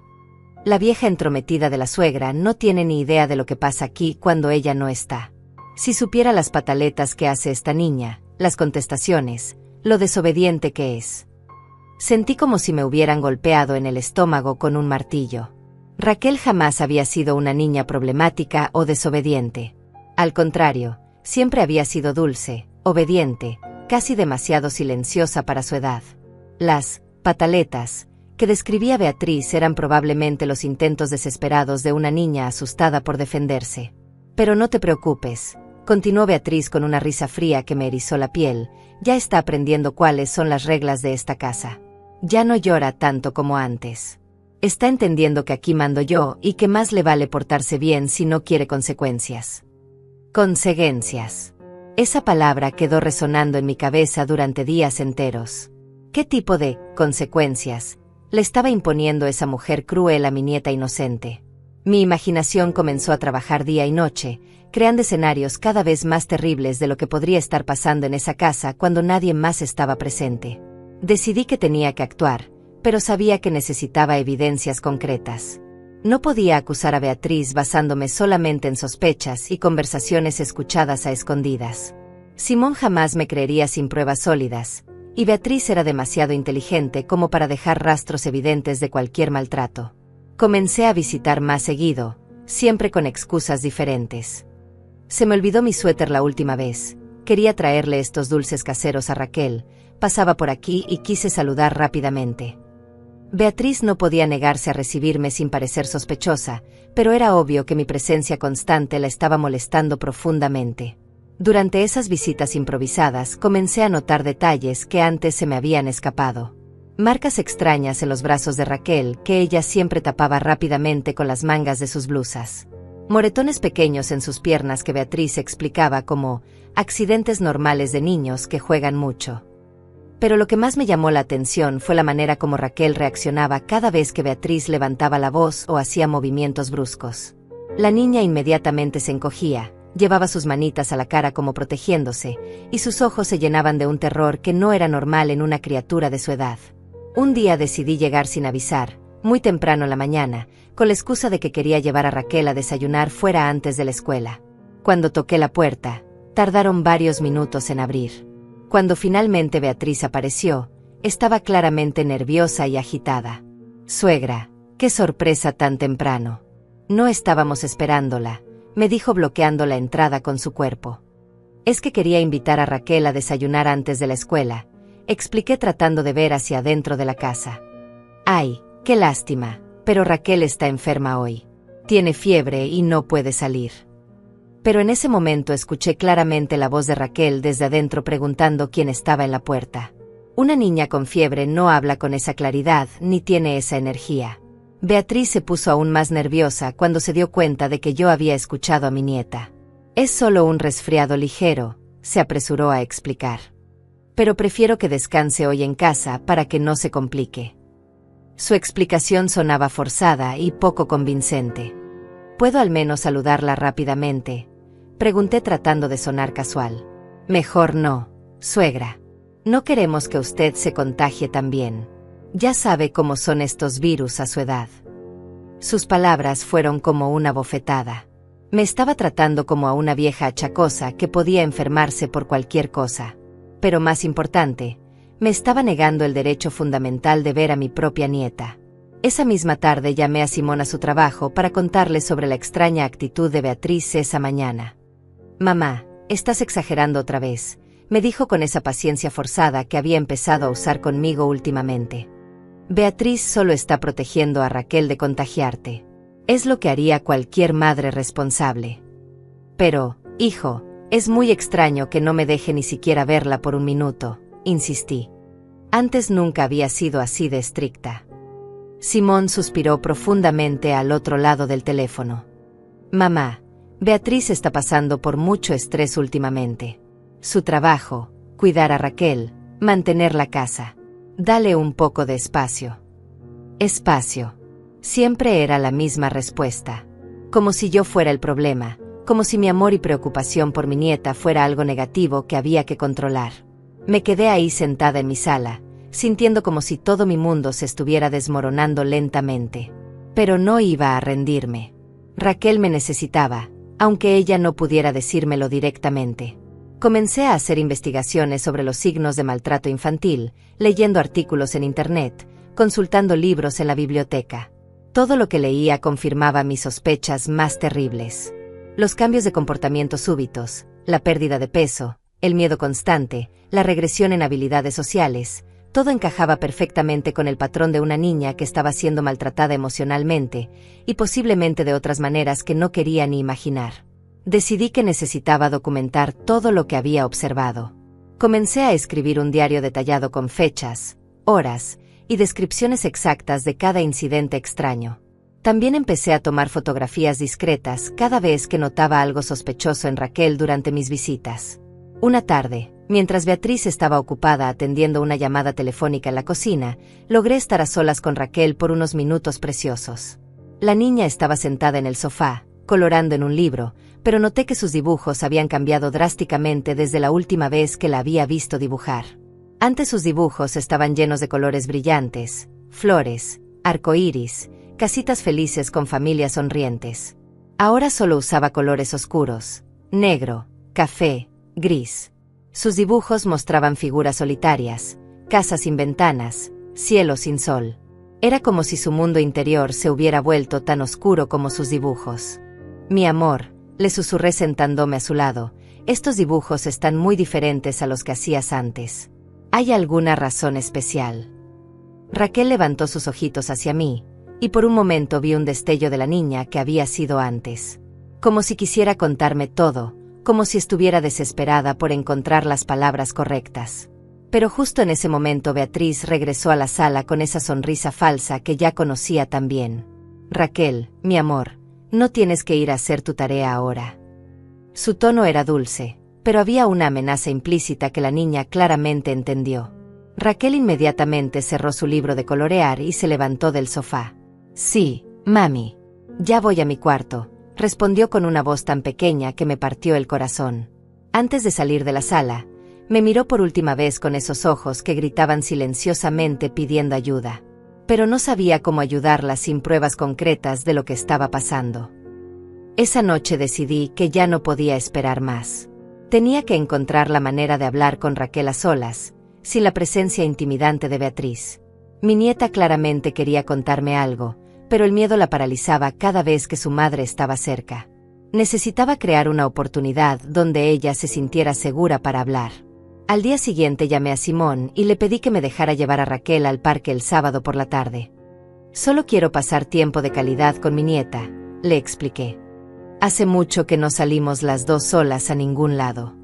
La vieja entrometida de la suegra no tiene ni idea de lo que pasa aquí cuando ella no está. Si supiera las pataletas que hace esta niña, las contestaciones, lo desobediente que es. Sentí como si me hubieran golpeado en el estómago con un martillo. Raquel jamás había sido una niña problemática o desobediente. Al contrario, siempre había sido dulce, obediente, casi demasiado silenciosa para su edad. Las pataletas que describía Beatriz eran probablemente los intentos desesperados de una niña asustada por defenderse. Pero no te preocupes, continuó Beatriz con una risa fría que me erizó la piel, ya está aprendiendo cuáles son las reglas de esta casa. Ya no llora tanto como antes. Está entendiendo que aquí mando yo y que más le vale portarse bien si no quiere consecuencias. Consecuencias. Esa palabra quedó resonando en mi cabeza durante días enteros. ¿Qué tipo de consecuencias le estaba imponiendo esa mujer cruel a mi nieta inocente? Mi imaginación comenzó a trabajar día y noche, creando escenarios cada vez más terribles de lo que podría estar pasando en esa casa cuando nadie más estaba presente. Decidí que tenía que actuar, pero sabía que necesitaba evidencias concretas. No podía acusar a Beatriz basándome solamente en sospechas y conversaciones escuchadas a escondidas. Simón jamás me creería sin pruebas sólidas, y Beatriz era demasiado inteligente como para dejar rastros evidentes de cualquier maltrato. Comencé a visitar más seguido, siempre con excusas diferentes. Se me olvidó mi suéter la última vez. Quería traerle estos dulces caseros a Raquel. Pasaba por aquí y quise saludar rápidamente. Beatriz no podía negarse a recibirme sin parecer sospechosa, pero era obvio que mi presencia constante la estaba molestando profundamente. Durante esas visitas improvisadas comencé a notar detalles que antes se me habían escapado. Marcas extrañas en los brazos de Raquel que ella siempre tapaba rápidamente con las mangas de sus blusas. Moretones pequeños en sus piernas que Beatriz explicaba como accidentes normales de niños que juegan mucho. Pero lo que más me llamó la atención fue la manera como Raquel reaccionaba cada vez que Beatriz levantaba la voz o hacía movimientos bruscos. La niña inmediatamente se encogía, llevaba sus manitas a la cara como protegiéndose, y sus ojos se llenaban de un terror que no era normal en una criatura de su edad. Un día decidí llegar sin avisar, muy temprano en la mañana, con la excusa de que quería llevar a Raquel a desayunar fuera antes de la escuela. Cuando toqué la puerta, tardaron varios minutos en abrir. Cuando finalmente Beatriz apareció, estaba claramente nerviosa y agitada. «Suegra, qué sorpresa tan temprano. No estábamos esperándola», me dijo bloqueando la entrada con su cuerpo. «Es que quería invitar a Raquel a desayunar antes de la escuela», expliqué tratando de ver hacia adentro de la casa. «Ay, qué lástima, pero Raquel está enferma hoy. Tiene fiebre y no puede salir». Pero en ese momento escuché claramente la voz de Raquel desde adentro preguntando quién estaba en la puerta. Una niña con fiebre no habla con esa claridad ni tiene esa energía. Beatriz se puso aún más nerviosa cuando se dio cuenta de que yo había escuchado a mi nieta. «Es solo un resfriado ligero», se apresuró a explicar. «Pero prefiero que descanse hoy en casa para que no se complique». Su explicación sonaba forzada y poco convincente. «¿Puedo al menos saludarla rápidamente?», pregunté tratando de sonar casual. «Mejor no, suegra. No queremos que usted se contagie también. Ya sabe cómo son estos virus a su edad». Sus palabras fueron como una bofetada. Me estaba tratando como a una vieja achacosa que podía enfermarse por cualquier cosa. Pero más importante, me estaba negando el derecho fundamental de ver a mi propia nieta. Esa misma tarde llamé a Simón a su trabajo para contarle sobre la extraña actitud de Beatriz esa mañana. «Mamá, estás exagerando otra vez», me dijo con esa paciencia forzada que había empezado a usar conmigo últimamente. «Beatriz solo está protegiendo a Raquel de contagiarte. Es lo que haría cualquier madre responsable». «Pero, hijo, es muy extraño que no me deje ni siquiera verla por un minuto», insistí. Antes nunca había sido así de estricta. Simón suspiró profundamente al otro lado del teléfono. «Mamá, Beatriz está pasando por mucho estrés últimamente. Su trabajo, cuidar a Raquel, mantener la casa. Dale un poco de espacio». Espacio. Siempre era la misma respuesta. Como si yo fuera el problema, como si mi amor y preocupación por mi nieta fuera algo negativo que había que controlar. Me quedé ahí sentada en mi sala, sintiendo como si todo mi mundo se estuviera desmoronando lentamente. Pero no iba a rendirme. Raquel me necesitaba, aunque ella no pudiera decírmelo directamente. Comencé a hacer investigaciones sobre los signos de maltrato infantil, leyendo artículos en Internet, consultando libros en la biblioteca. Todo lo que leía confirmaba mis sospechas más terribles. Los cambios de comportamiento súbitos, la pérdida de peso, el miedo constante, la regresión en habilidades sociales, todo encajaba perfectamente con el patrón de una niña que estaba siendo maltratada emocionalmente, y posiblemente de otras maneras que no quería ni imaginar. Decidí que necesitaba documentar todo lo que había observado. Comencé a escribir un diario detallado con fechas, horas y descripciones exactas de cada incidente extraño. También empecé a tomar fotografías discretas cada vez que notaba algo sospechoso en Raquel durante mis visitas. Una tarde, mientras Beatriz estaba ocupada atendiendo una llamada telefónica en la cocina, logré estar a solas con Raquel por unos minutos preciosos. La niña estaba sentada en el sofá, colorando en un libro, pero noté que sus dibujos habían cambiado drásticamente desde la última vez que la había visto dibujar. Antes sus dibujos estaban llenos de colores brillantes, flores, arcoíris, casitas felices con familias sonrientes. Ahora solo usaba colores oscuros, negro, café, gris. Sus dibujos mostraban figuras solitarias, casas sin ventanas, cielo sin sol. Era como si su mundo interior se hubiera vuelto tan oscuro como sus dibujos. Mi amor, le susurré sentándome a su lado, estos dibujos están muy diferentes a los que hacías antes. ¿Hay alguna razón especial? Raquel levantó sus ojitos hacia mí, y por un momento vi un destello de la niña que había sido antes. Como si quisiera contarme todo, como si estuviera desesperada por encontrar las palabras correctas. Pero justo en ese momento Beatriz regresó a la sala con esa sonrisa falsa que ya conocía tan bien. Raquel, mi amor, no tienes que ir a hacer tu tarea ahora. Su tono era dulce, pero había una amenaza implícita que la niña claramente entendió. Raquel inmediatamente cerró su libro de colorear y se levantó del sofá. Sí, mami. Ya voy a mi cuarto, respondió con una voz tan pequeña que me partió el corazón. Antes de salir de la sala, me miró por última vez con esos ojos que gritaban silenciosamente pidiendo ayuda. Pero no sabía cómo ayudarla sin pruebas concretas de lo que estaba pasando. Esa noche decidí que ya no podía esperar más. Tenía que encontrar la manera de hablar con Raquel a solas, sin la presencia intimidante de Beatriz. Mi nieta claramente quería contarme algo, pero el miedo la paralizaba cada vez que su madre estaba cerca. Necesitaba crear una oportunidad donde ella se sintiera segura para hablar. Al día siguiente llamé a Simón y le pedí que me dejara llevar a Raquel al parque el sábado por la tarde. Solo quiero pasar tiempo de calidad con mi nieta, le expliqué. Hace mucho que no salimos las dos solas a ningún lado.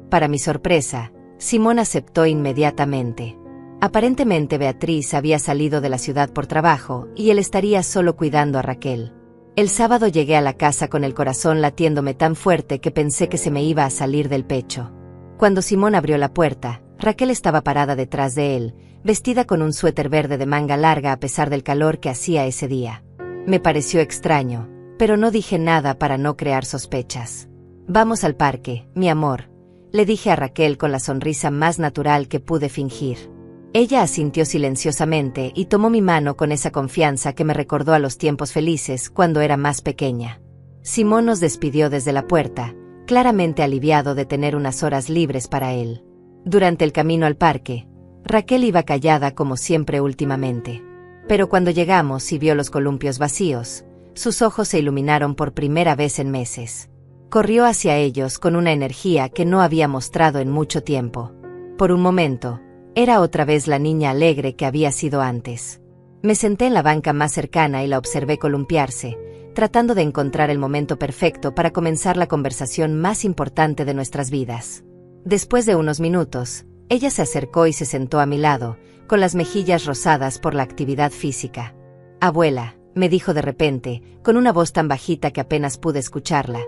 Para mi sorpresa, Simón aceptó inmediatamente. Aparentemente Beatriz había salido de la ciudad por trabajo y él estaría solo cuidando a Raquel. El sábado llegué a la casa con el corazón latiéndome tan fuerte que pensé que se me iba a salir del pecho. Cuando Simón abrió la puerta, Raquel estaba parada detrás de él, vestida con un suéter verde de manga larga a pesar del calor que hacía ese día. Me pareció extraño, pero no dije nada para no crear sospechas. Vamos al parque, mi amor, le dije a Raquel con la sonrisa más natural que pude fingir. Ella asintió silenciosamente y tomó mi mano con esa confianza que me recordó a los tiempos felices cuando era más pequeña. Simón nos despidió desde la puerta, claramente aliviado de tener unas horas libres para él. Durante el camino al parque, Raquel iba callada como siempre últimamente. Pero cuando llegamos y vio los columpios vacíos, sus ojos se iluminaron por primera vez en meses. Corrió hacia ellos con una energía que no había mostrado en mucho tiempo. Por un momento, era otra vez la niña alegre que había sido antes. Me senté en la banca más cercana y la observé columpiarse, tratando de encontrar el momento perfecto para comenzar la conversación más importante de nuestras vidas. Después de unos minutos, ella se acercó y se sentó a mi lado, con las mejillas rosadas por la actividad física. Abuela, me dijo de repente, con una voz tan bajita que apenas pude escucharla,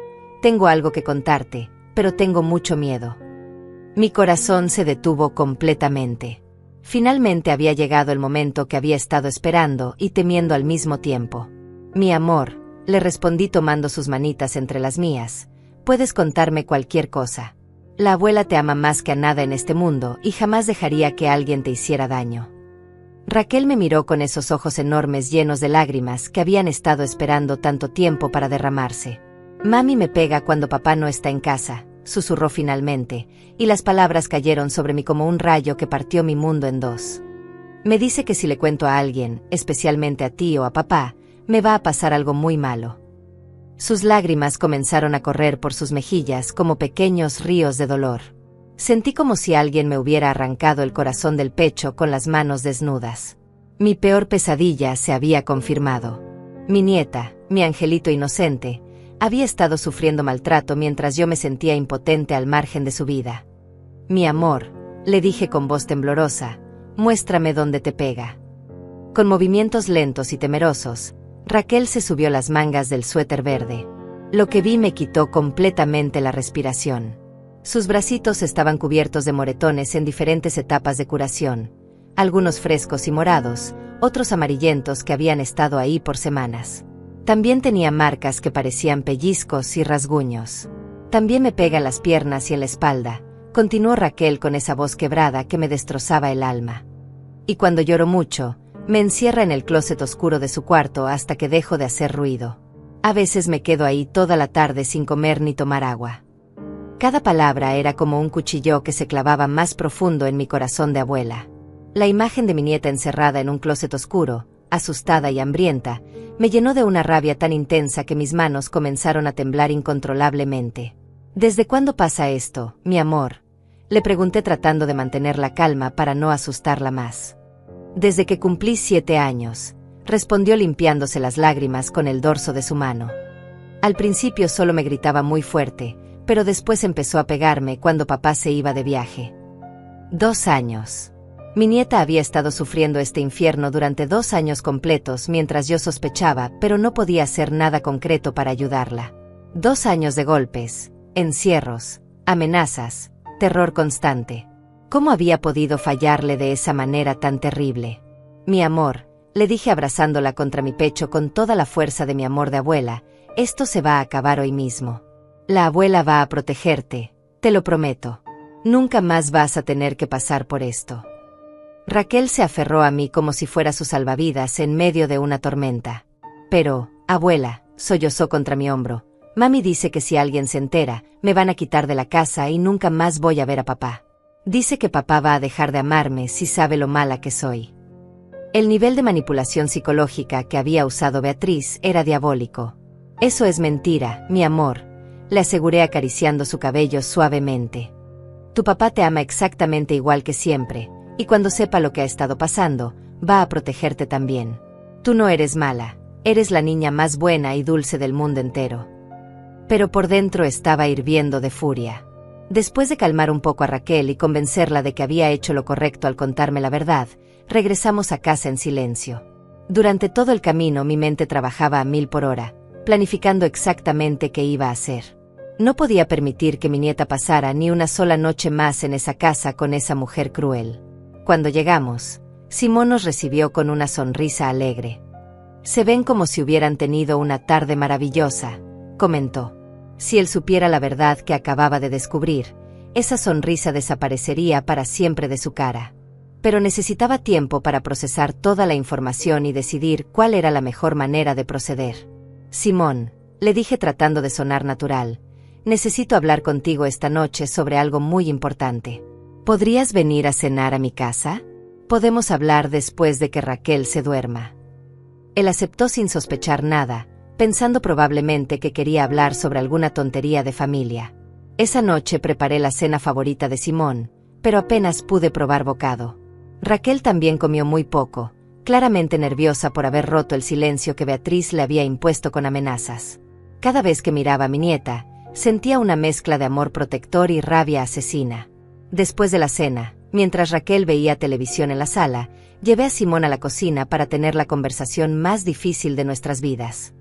tengo algo que contarte, pero tengo mucho miedo. Mi corazón se detuvo completamente. Finalmente había llegado el momento que había estado esperando y temiendo al mismo tiempo. Mi amor, le respondí tomando sus manitas entre las mías, puedes contarme cualquier cosa. La abuela te ama más que a nada en este mundo y jamás dejaría que alguien te hiciera daño. Raquel me miró con esos ojos enormes llenos de lágrimas que habían estado esperando tanto tiempo para derramarse. Mami me pega cuando papá no está en casa, susurró finalmente, y las palabras cayeron sobre mí como un rayo que partió mi mundo en dos. Me dice que si le cuento a alguien, especialmente a ti o a papá, Me va a pasar algo muy malo. Sus lágrimas comenzaron a correr por sus mejillas como pequeños ríos de dolor. Sentí como si alguien me hubiera arrancado el corazón del pecho con las manos desnudas. Mi peor pesadilla se había confirmado. Mi nieta, mi angelito inocente, había estado sufriendo maltrato mientras yo me sentía impotente al margen de su vida. Mi amor, le dije con voz temblorosa, muéstrame dónde te pega. Con movimientos lentos y temerosos, Raquel se subió las mangas del suéter verde. Lo que vi me quitó completamente la respiración. Sus bracitos estaban cubiertos de moretones en diferentes etapas de curación, algunos frescos y morados, otros amarillentos que habían estado ahí por semanas. También tenía marcas que parecían pellizcos y rasguños. También me pega en las piernas y en la espalda, continuó Raquel con esa voz quebrada que me destrozaba el alma. Y cuando lloro mucho, me encierra en el closet oscuro de su cuarto hasta que dejo de hacer ruido. A veces me quedo ahí toda la tarde sin comer ni tomar agua. Cada palabra era como un cuchillo que se clavaba más profundo en mi corazón de abuela. La imagen de mi nieta encerrada en un closet oscuro, asustada y hambrienta, me llenó de una rabia tan intensa que mis manos comenzaron a temblar incontrolablemente. ¿Desde cuándo pasa esto, mi amor?, le pregunté tratando de mantener la calma para no asustarla más. Desde que cumplí 7 años, respondió limpiándose las lágrimas con el dorso de su mano. Al principio solo me gritaba muy fuerte, pero después empezó a pegarme cuando papá se iba de viaje. 2 años. Mi nieta había estado sufriendo este infierno durante 2 años completos mientras yo sospechaba, pero no podía hacer nada concreto para ayudarla. 2 años de golpes, encierros, amenazas, terror constante. ¿Cómo había podido fallarle de esa manera tan terrible? Mi amor, le dije abrazándola contra mi pecho con toda la fuerza de mi amor de abuela, esto se va a acabar hoy mismo. La abuela va a protegerte, te lo prometo. Nunca más vas a tener que pasar por esto. Raquel se aferró a mí como si fuera su salvavidas en medio de una tormenta. Pero, abuela, sollozó contra mi hombro, mami dice que si alguien se entera, me van a quitar de la casa y nunca más voy a ver a papá. Dice que papá va a dejar de amarme si sabe lo mala que soy. El nivel de manipulación psicológica que había usado Beatriz era diabólico. Eso es mentira, mi amor, le aseguré acariciando su cabello suavemente. Tu papá te ama exactamente igual que siempre, y cuando sepa lo que ha estado pasando, va a protegerte también. Tú no eres mala, eres la niña más buena y dulce del mundo entero. Pero por dentro estaba hirviendo de furia. Después de calmar un poco a Raquel y convencerla de que había hecho lo correcto al contarme la verdad, regresamos a casa en silencio. Durante todo el camino mi mente trabajaba a 1000 por hora, planificando exactamente qué iba a hacer. No podía permitir que mi nieta pasara ni una sola noche más en esa casa con esa mujer cruel. Cuando llegamos, Simón nos recibió con una sonrisa alegre. Se ven como si hubieran tenido una tarde maravillosa, comentó. Si él supiera la verdad que acababa de descubrir, esa sonrisa desaparecería para siempre de su cara. Pero necesitaba tiempo para procesar toda la información y decidir cuál era la mejor manera de proceder. Simón, le dije tratando de sonar natural, necesito hablar contigo esta noche sobre algo muy importante. ¿Podrías venir a cenar a mi casa? Podemos hablar después de que Raquel se duerma. Él aceptó sin sospechar nada, pensando probablemente que quería hablar sobre alguna tontería de familia. Esa noche preparé la cena favorita de Simón, pero apenas pude probar bocado. Raquel también comió muy poco, claramente nerviosa por haber roto el silencio que Beatriz le había impuesto con amenazas. Cada vez que miraba a mi nieta, sentía una mezcla de amor protector y rabia asesina. Después de la cena, mientras Raquel veía televisión en la sala, llevé a Simón a la cocina para tener la conversación más difícil de nuestras vidas.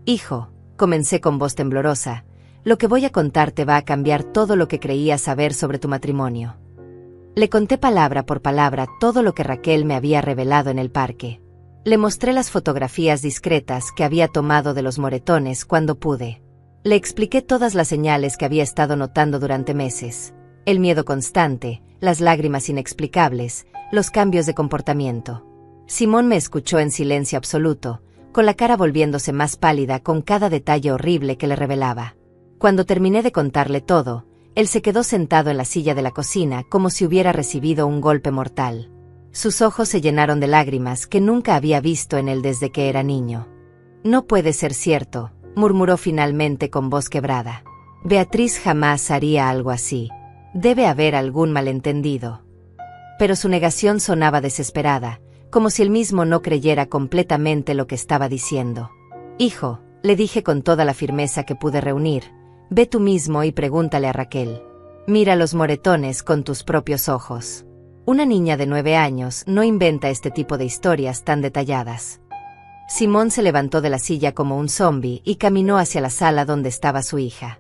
Hijo, comencé con voz temblorosa, lo que voy a contarte va a cambiar todo lo que creías saber sobre tu matrimonio. Le conté palabra por palabra todo lo que Raquel me había revelado en el parque. Le mostré las fotografías discretas que había tomado de los moretones cuando pude. Le expliqué todas las señales que había estado notando durante meses. El miedo constante, las lágrimas inexplicables, los cambios de comportamiento. Simón me escuchó en silencio absoluto, con la cara volviéndose más pálida con cada detalle horrible que le revelaba. Cuando terminé de contarle todo, él se quedó sentado en la silla de la cocina como si hubiera recibido un golpe mortal. Sus ojos se llenaron de lágrimas que nunca había visto en él desde que era niño. No puede ser cierto, murmuró finalmente con voz quebrada. Beatriz jamás haría algo así. Debe haber algún malentendido. Pero su negación sonaba desesperada, como si él mismo no creyera completamente lo que estaba diciendo. Hijo, le dije con toda la firmeza que pude reunir, ve tú mismo y pregúntale a Raquel. Mira los moretones con tus propios ojos. Una niña de 9 años no inventa este tipo de historias tan detalladas. Simón se levantó de la silla como un zombi y caminó hacia la sala donde estaba su hija.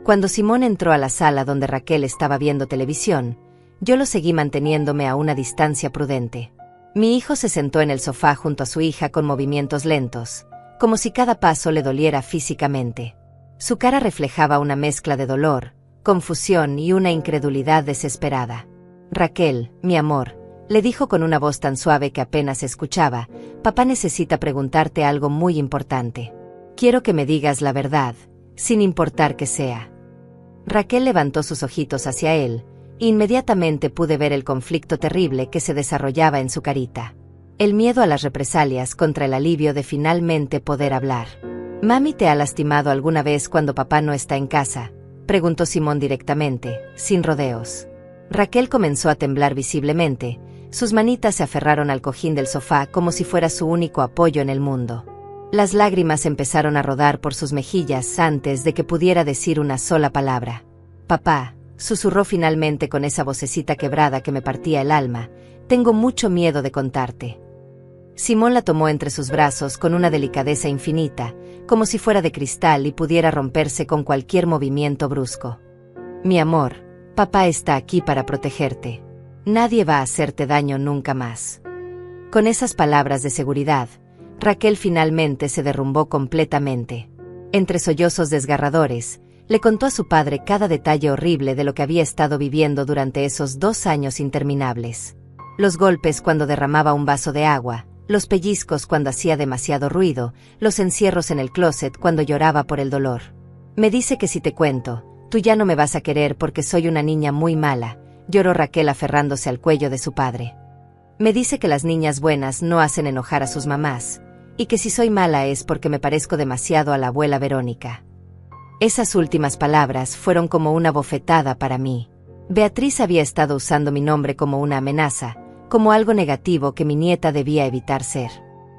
Cuando Simón entró a la sala donde Raquel estaba viendo televisión, yo lo seguí manteniéndome a una distancia prudente. Mi hijo se sentó en el sofá junto a su hija con movimientos lentos, como si cada paso le doliera físicamente. Su cara reflejaba una mezcla de dolor, confusión y una incredulidad desesperada. Raquel, mi amor, le dijo con una voz tan suave que apenas se escuchaba, papá necesita preguntarte algo muy importante. Quiero que me digas la verdad, sin importar que sea. Raquel levantó sus ojitos hacia él, e inmediatamente pude ver el conflicto terrible que se desarrollaba en su carita. El miedo a las represalias contra el alivio de finalmente poder hablar. ¿Mami te ha lastimado alguna vez cuando papá no está en casa?, preguntó Simón directamente, sin rodeos. Raquel comenzó a temblar visiblemente, sus manitas se aferraron al cojín del sofá como si fuera su único apoyo en el mundo. Las lágrimas empezaron a rodar por sus mejillas antes de que pudiera decir una sola palabra. Papá, susurró finalmente con esa vocecita quebrada que me partía el alma, tengo mucho miedo de contarte. Simón la tomó entre sus brazos con una delicadeza infinita, como si fuera de cristal y pudiera romperse con cualquier movimiento brusco. Mi amor, papá está aquí para protegerte. Nadie va a hacerte daño nunca más. Con esas palabras de seguridad, Raquel finalmente se derrumbó completamente. Entre sollozos desgarradores, le contó a su padre cada detalle horrible de lo que había estado viviendo durante esos 2 años interminables. Los golpes cuando derramaba un vaso de agua, los pellizcos cuando hacía demasiado ruido, los encierros en el closet cuando lloraba por el dolor. Me dice que si te cuento, tú ya no me vas a querer porque soy una niña muy mala, lloró Raquel aferrándose al cuello de su padre. Me dice que las niñas buenas no hacen enojar a sus mamás, y que si soy mala es porque me parezco demasiado a la abuela Verónica. Esas últimas palabras fueron como una bofetada para mí. Beatriz había estado usando mi nombre como una amenaza, como algo negativo que mi nieta debía evitar ser.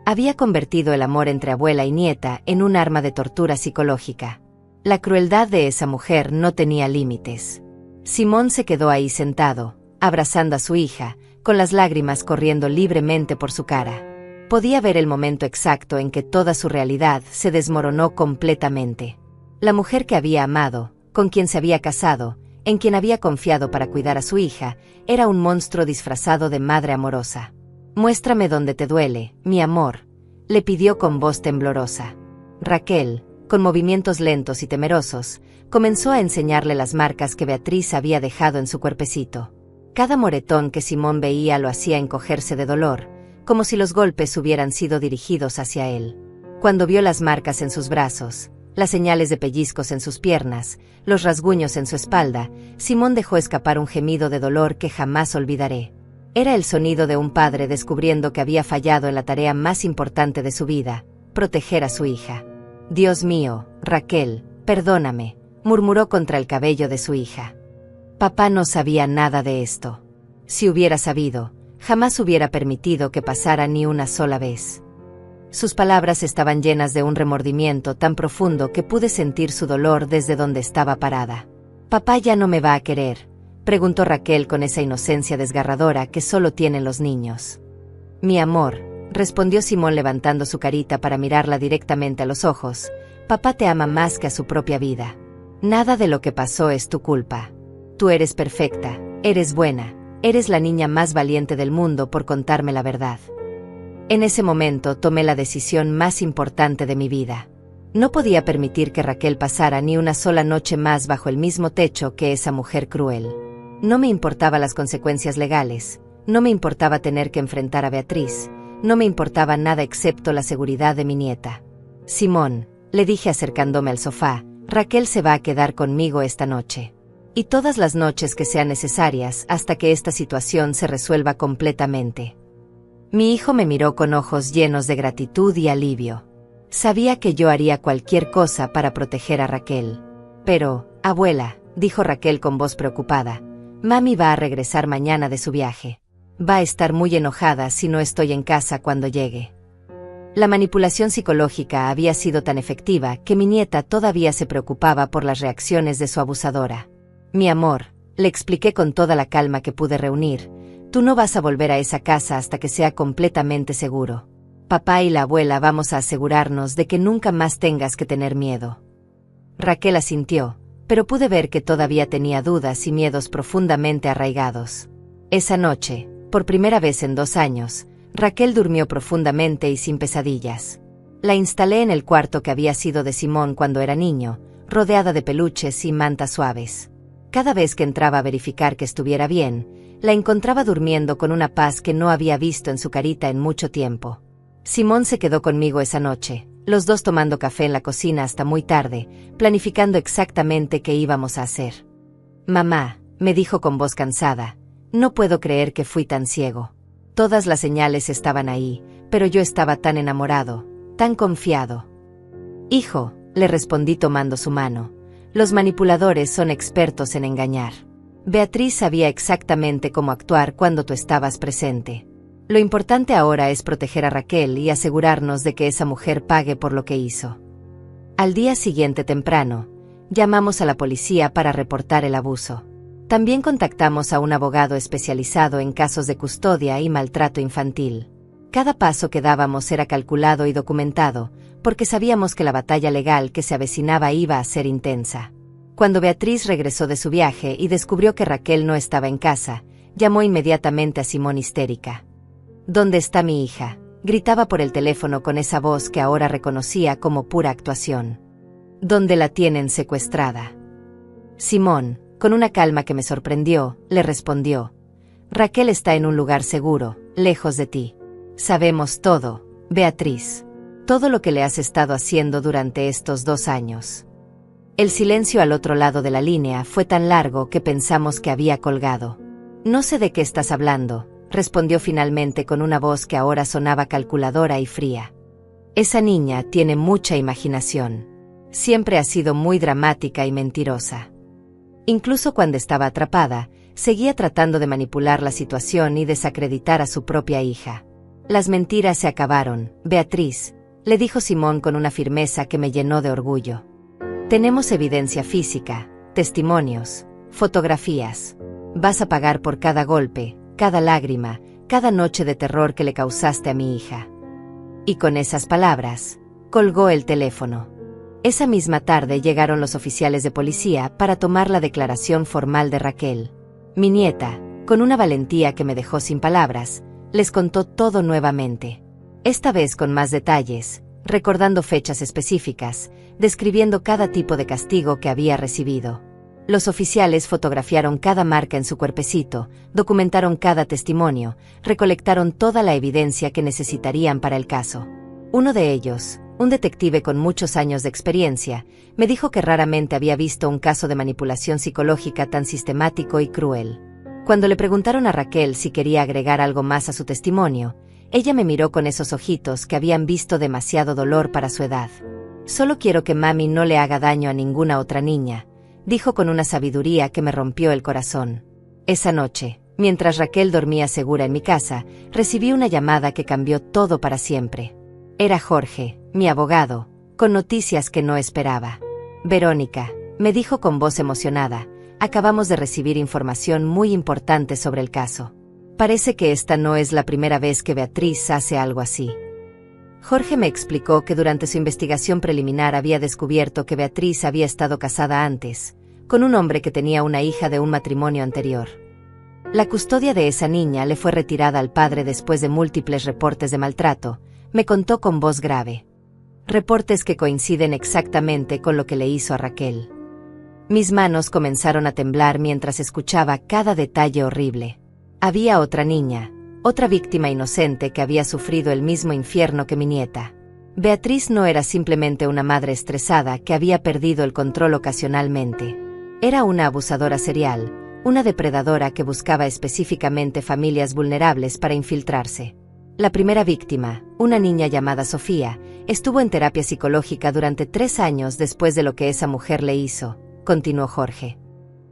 Había convertido el amor entre abuela y nieta en un arma de tortura psicológica. La crueldad de esa mujer no tenía límites. Simón se quedó ahí sentado, abrazando a su hija, con las lágrimas corriendo libremente por su cara. Podía ver el momento exacto en que toda su realidad se desmoronó completamente. La mujer que había amado, con quien se había casado, en quien había confiado para cuidar a su hija, era un monstruo disfrazado de madre amorosa. Muéstrame dónde te duele, mi amor, le pidió con voz temblorosa. Raquel, con movimientos lentos y temerosos, comenzó a enseñarle las marcas que Beatriz había dejado en su cuerpecito. Cada moretón que Simón veía lo hacía encogerse de dolor, como si los golpes hubieran sido dirigidos hacia él. Cuando vio las marcas en sus brazos, las señales de pellizcos en sus piernas, los rasguños en su espalda, Simón dejó escapar un gemido de dolor que jamás olvidaré. Era el sonido de un padre descubriendo que había fallado en la tarea más importante de su vida, proteger a su hija. Dios mío, Raquel, perdóname, murmuró contra el cabello de su hija. Papá no sabía nada de esto. Si hubiera sabido, jamás hubiera permitido que pasara ni una sola vez. Sus palabras estaban llenas de un remordimiento tan profundo que pude sentir su dolor desde donde estaba parada. ¿Papá ya no me va a querer?, preguntó Raquel con esa inocencia desgarradora que solo tienen los niños. Mi amor, respondió Simón levantando su carita para mirarla directamente a los ojos, papá te ama más que a su propia vida. Nada de lo que pasó es tu culpa. Tú eres perfecta, eres buena, eres la niña más valiente del mundo por contarme la verdad. En ese momento tomé la decisión más importante de mi vida. No podía permitir que Raquel pasara ni una sola noche más bajo el mismo techo que esa mujer cruel. No me importaban las consecuencias legales, no me importaba tener que enfrentar a Beatriz, no me importaba nada excepto la seguridad de mi nieta. Simón, le dije acercándome al sofá, Raquel se va a quedar conmigo esta noche. Y todas las noches que sean necesarias hasta que esta situación se resuelva completamente. Mi hijo me miró con ojos llenos de gratitud y alivio. Sabía que yo haría cualquier cosa para proteger a Raquel. Pero, abuela, dijo Raquel con voz preocupada, mami va a regresar mañana de su viaje. Va a estar muy enojada si no estoy en casa cuando llegue. La manipulación psicológica había sido tan efectiva que mi nieta todavía se preocupaba por las reacciones de su abusadora. Mi amor, le expliqué con toda la calma que pude reunir, tú no vas a volver a esa casa hasta que sea completamente seguro. Papá y la abuela vamos a asegurarnos de que nunca más tengas que tener miedo. Raquel asintió, pero pude ver que todavía tenía dudas y miedos profundamente arraigados. Esa noche, por primera vez en 2 años, Raquel durmió profundamente y sin pesadillas. La instalé en el cuarto que había sido de Simón cuando era niño, rodeada de peluches y mantas suaves. Cada vez que entraba a verificar que estuviera bien, la encontraba durmiendo con una paz que no había visto en su carita en mucho tiempo. Simón se quedó conmigo esa noche, los dos tomando café en la cocina hasta muy tarde, planificando exactamente qué íbamos a hacer. Mamá, me dijo con voz cansada, no puedo creer que fui tan ciego. Todas las señales estaban ahí, pero yo estaba tan enamorado, tan confiado. Hijo, le respondí tomando su mano, los manipuladores son expertos en engañar. Beatriz sabía exactamente cómo actuar cuando tú estabas presente. Lo importante ahora es proteger a Raquel y asegurarnos de que esa mujer pague por lo que hizo. Al día siguiente temprano, llamamos a la policía para reportar el abuso. También contactamos a un abogado especializado en casos de custodia y maltrato infantil. Cada paso que dábamos era calculado y documentado, porque sabíamos que la batalla legal que se avecinaba iba a ser intensa. Cuando Beatriz regresó de su viaje y descubrió que Raquel no estaba en casa, llamó inmediatamente a Simón histérica. ¿Dónde está mi hija?, gritaba por el teléfono con esa voz que ahora reconocía como pura actuación. ¿Dónde la tienen secuestrada? Simón, con una calma que me sorprendió, le respondió. Raquel está en un lugar seguro, lejos de ti. Sabemos todo, Beatriz. Todo lo que le has estado haciendo durante estos 2 años. El silencio al otro lado de la línea fue tan largo que pensamos que había colgado. No sé de qué estás hablando, respondió finalmente con una voz que ahora sonaba calculadora y fría. Esa niña tiene mucha imaginación. Siempre ha sido muy dramática y mentirosa. Incluso cuando estaba atrapada, seguía tratando de manipular la situación y desacreditar a su propia hija. Las mentiras se acabaron, Beatriz, le dijo Simón con una firmeza que me llenó de orgullo. Tenemos evidencia física, testimonios, fotografías. Vas a pagar por cada golpe, cada lágrima, cada noche de terror que le causaste a mi hija. Y con esas palabras, colgó el teléfono. Esa misma tarde llegaron los oficiales de policía para tomar la declaración formal de Raquel. Mi nieta, con una valentía que me dejó sin palabras, les contó todo nuevamente. Esta vez con más detalles, recordando fechas específicas, describiendo cada tipo de castigo que había recibido. Los oficiales fotografiaron cada marca en su cuerpecito, documentaron cada testimonio, recolectaron toda la evidencia que necesitarían para el caso. Uno de ellos, un detective con muchos años de experiencia, me dijo que raramente había visto un caso de manipulación psicológica tan sistemático y cruel. Cuando le preguntaron a Raquel si quería agregar algo más a su testimonio, ella me miró con esos ojitos que habían visto demasiado dolor para su edad. Solo quiero que mami no le haga daño a ninguna otra niña, dijo con una sabiduría que me rompió el corazón. Esa noche, mientras Raquel dormía segura en mi casa, recibí una llamada que cambió todo para siempre. Era Jorge, mi abogado, con noticias que no esperaba. Verónica, me dijo con voz emocionada, acabamos de recibir información muy importante sobre el caso. Parece que esta no es la primera vez que Beatriz hace algo así. Jorge me explicó que durante su investigación preliminar había descubierto que Beatriz había estado casada antes, con un hombre que tenía una hija de un matrimonio anterior. La custodia de esa niña le fue retirada al padre después de múltiples reportes de maltrato, me contó con voz grave. Reportes que coinciden exactamente con lo que le hizo a Raquel. Mis manos comenzaron a temblar mientras escuchaba cada detalle horrible. Había otra niña, otra víctima inocente que había sufrido el mismo infierno que mi nieta. Beatriz no era simplemente una madre estresada que había perdido el control ocasionalmente. Era una abusadora serial, una depredadora que buscaba específicamente familias vulnerables para infiltrarse. La primera víctima, una niña llamada Sofía, estuvo en terapia psicológica durante 3 años después de lo que esa mujer le hizo, continuó Jorge.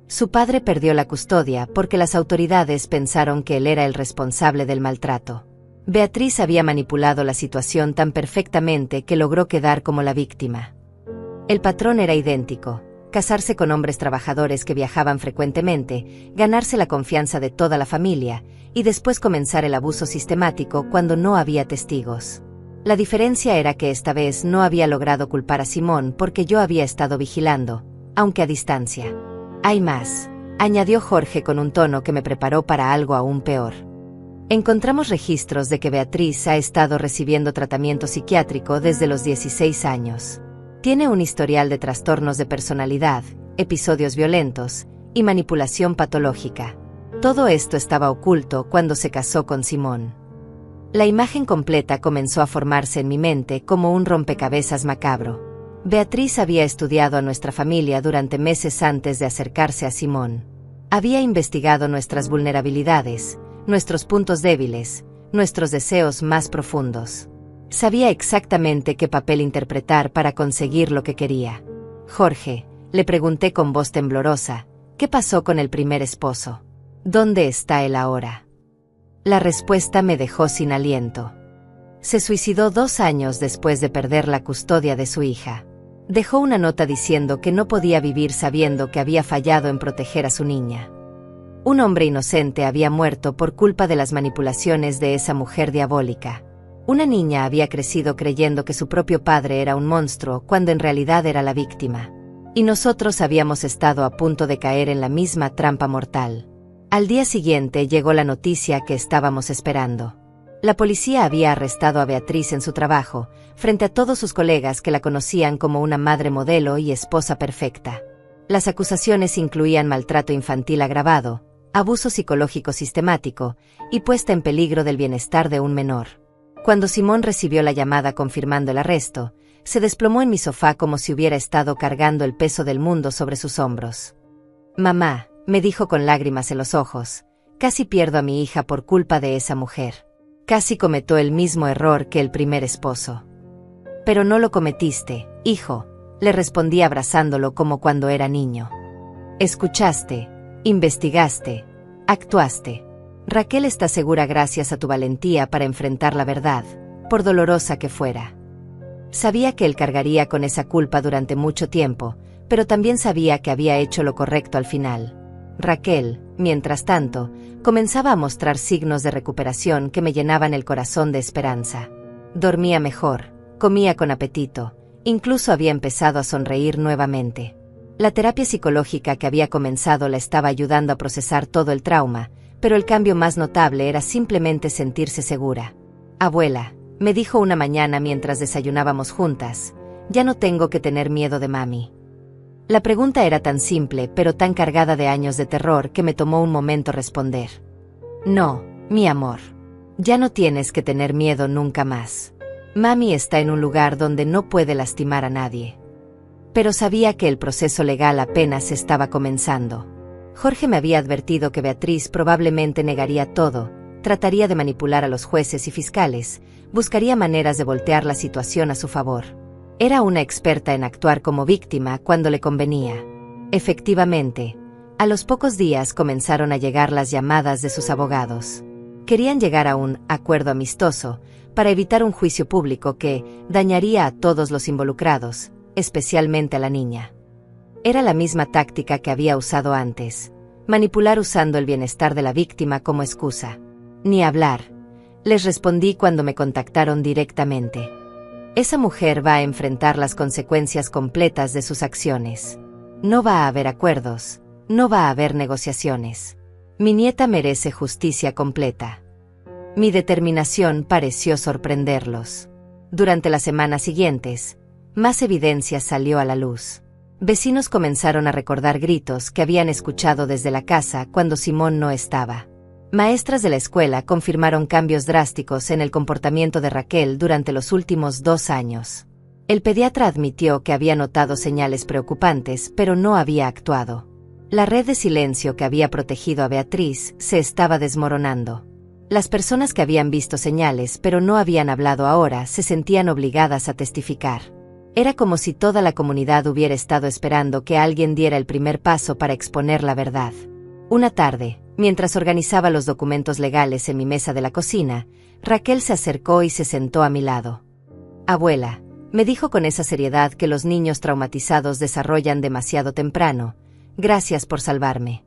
Su padre perdió la custodia porque las autoridades pensaron que él era el responsable del maltrato. Beatriz había manipulado la situación tan perfectamente que logró quedar como la víctima. El patrón era idéntico: casarse con hombres trabajadores que viajaban frecuentemente, ganarse la confianza de toda la familia, y después comenzar el abuso sistemático cuando no había testigos. La diferencia era que esta vez no había logrado culpar a Simón porque yo había estado vigilando, aunque a distancia. Hay más, añadió Jorge con un tono que me preparó para algo aún peor. Encontramos registros de que Beatriz ha estado recibiendo tratamiento psiquiátrico desde los 16 años. Tiene un historial de trastornos de personalidad, episodios violentos y manipulación patológica. Todo esto estaba oculto cuando se casó con Simón. La imagen completa comenzó a formarse en mi mente como un rompecabezas macabro. Beatriz había estudiado a nuestra familia durante meses antes de acercarse a Simón. Había investigado nuestras vulnerabilidades, nuestros puntos débiles, nuestros deseos más profundos. Sabía exactamente qué papel interpretar para conseguir lo que quería. Jorge, le pregunté con voz temblorosa, ¿qué pasó con el primer esposo? ¿Dónde está él ahora? La respuesta me dejó sin aliento. Se suicidó 2 años después de perder la custodia de su hija. Dejó una nota diciendo que no podía vivir sabiendo que había fallado en proteger a su niña. Un hombre inocente había muerto por culpa de las manipulaciones de esa mujer diabólica. Una niña había crecido creyendo que su propio padre era un monstruo cuando en realidad era la víctima. Y nosotros habíamos estado a punto de caer en la misma trampa mortal. Al día siguiente llegó la noticia que estábamos esperando. La policía había arrestado a Beatriz en su trabajo, frente a todos sus colegas que la conocían como una madre modelo y esposa perfecta. Las acusaciones incluían maltrato infantil agravado, abuso psicológico sistemático y puesta en peligro del bienestar de un menor. Cuando Simón recibió la llamada confirmando el arresto, se desplomó en mi sofá como si hubiera estado cargando el peso del mundo sobre sus hombros. «Mamá», me dijo con lágrimas en los ojos, «casi pierdo a mi hija por culpa de esa mujer. Casi cometió el mismo error que el primer esposo». «Pero no lo cometiste, hijo», le respondí abrazándolo como cuando era niño. «Escuchaste, investigaste, actuaste. Raquel está segura gracias a tu valentía para enfrentar la verdad, por dolorosa que fuera. Sabía que él cargaría con esa culpa durante mucho tiempo, pero también sabía que había hecho lo correcto al final. Raquel, mientras tanto, comenzaba a mostrar signos de recuperación que me llenaban el corazón de esperanza. Dormía mejor, comía con apetito, incluso había empezado a sonreír nuevamente. La terapia psicológica que había comenzado la estaba ayudando a procesar todo el trauma, pero el cambio más notable era simplemente sentirse segura. «Abuela», me dijo una mañana mientras desayunábamos juntas, «ya no tengo que tener miedo de mami». La pregunta era tan simple pero tan cargada de años de terror que me tomó un momento responder. «No, mi amor. Ya no tienes que tener miedo nunca más. Mami está en un lugar donde no puede lastimar a nadie». Pero sabía que el proceso legal apenas estaba comenzando. Jorge me había advertido que Beatriz probablemente negaría todo, trataría de manipular a los jueces y fiscales, buscaría maneras de voltear la situación a su favor. Era una experta en actuar como víctima cuando le convenía. Efectivamente, a los pocos días comenzaron a llegar las llamadas de sus abogados. Querían llegar a un acuerdo amistoso para evitar un juicio público que dañaría a todos los involucrados, especialmente a la niña. Era la misma táctica que había usado antes, manipular usando el bienestar de la víctima como excusa. «Ni hablar», les respondí cuando me contactaron directamente. «Esa mujer va a enfrentar las consecuencias completas de sus acciones. No va a haber acuerdos, no va a haber negociaciones. Mi nieta merece justicia completa». Mi determinación pareció sorprenderlos. Durante las semanas siguientes, más evidencia salió a la luz. Vecinos comenzaron a recordar gritos que habían escuchado desde la casa cuando Simón no estaba. Maestras de la escuela confirmaron cambios drásticos en el comportamiento de Raquel durante los últimos 2 años. El pediatra admitió que había notado señales preocupantes, pero no había actuado. La red de silencio que había protegido a Beatriz se estaba desmoronando. Las personas que habían visto señales pero no habían hablado ahora se sentían obligadas a testificar. Era como si toda la comunidad hubiera estado esperando que alguien diera el primer paso para exponer la verdad. Una tarde, mientras organizaba los documentos legales en mi mesa de la cocina, Raquel se acercó y se sentó a mi lado. «Abuela», me dijo con esa seriedad que los niños traumatizados desarrollan demasiado temprano, «gracias por salvarme».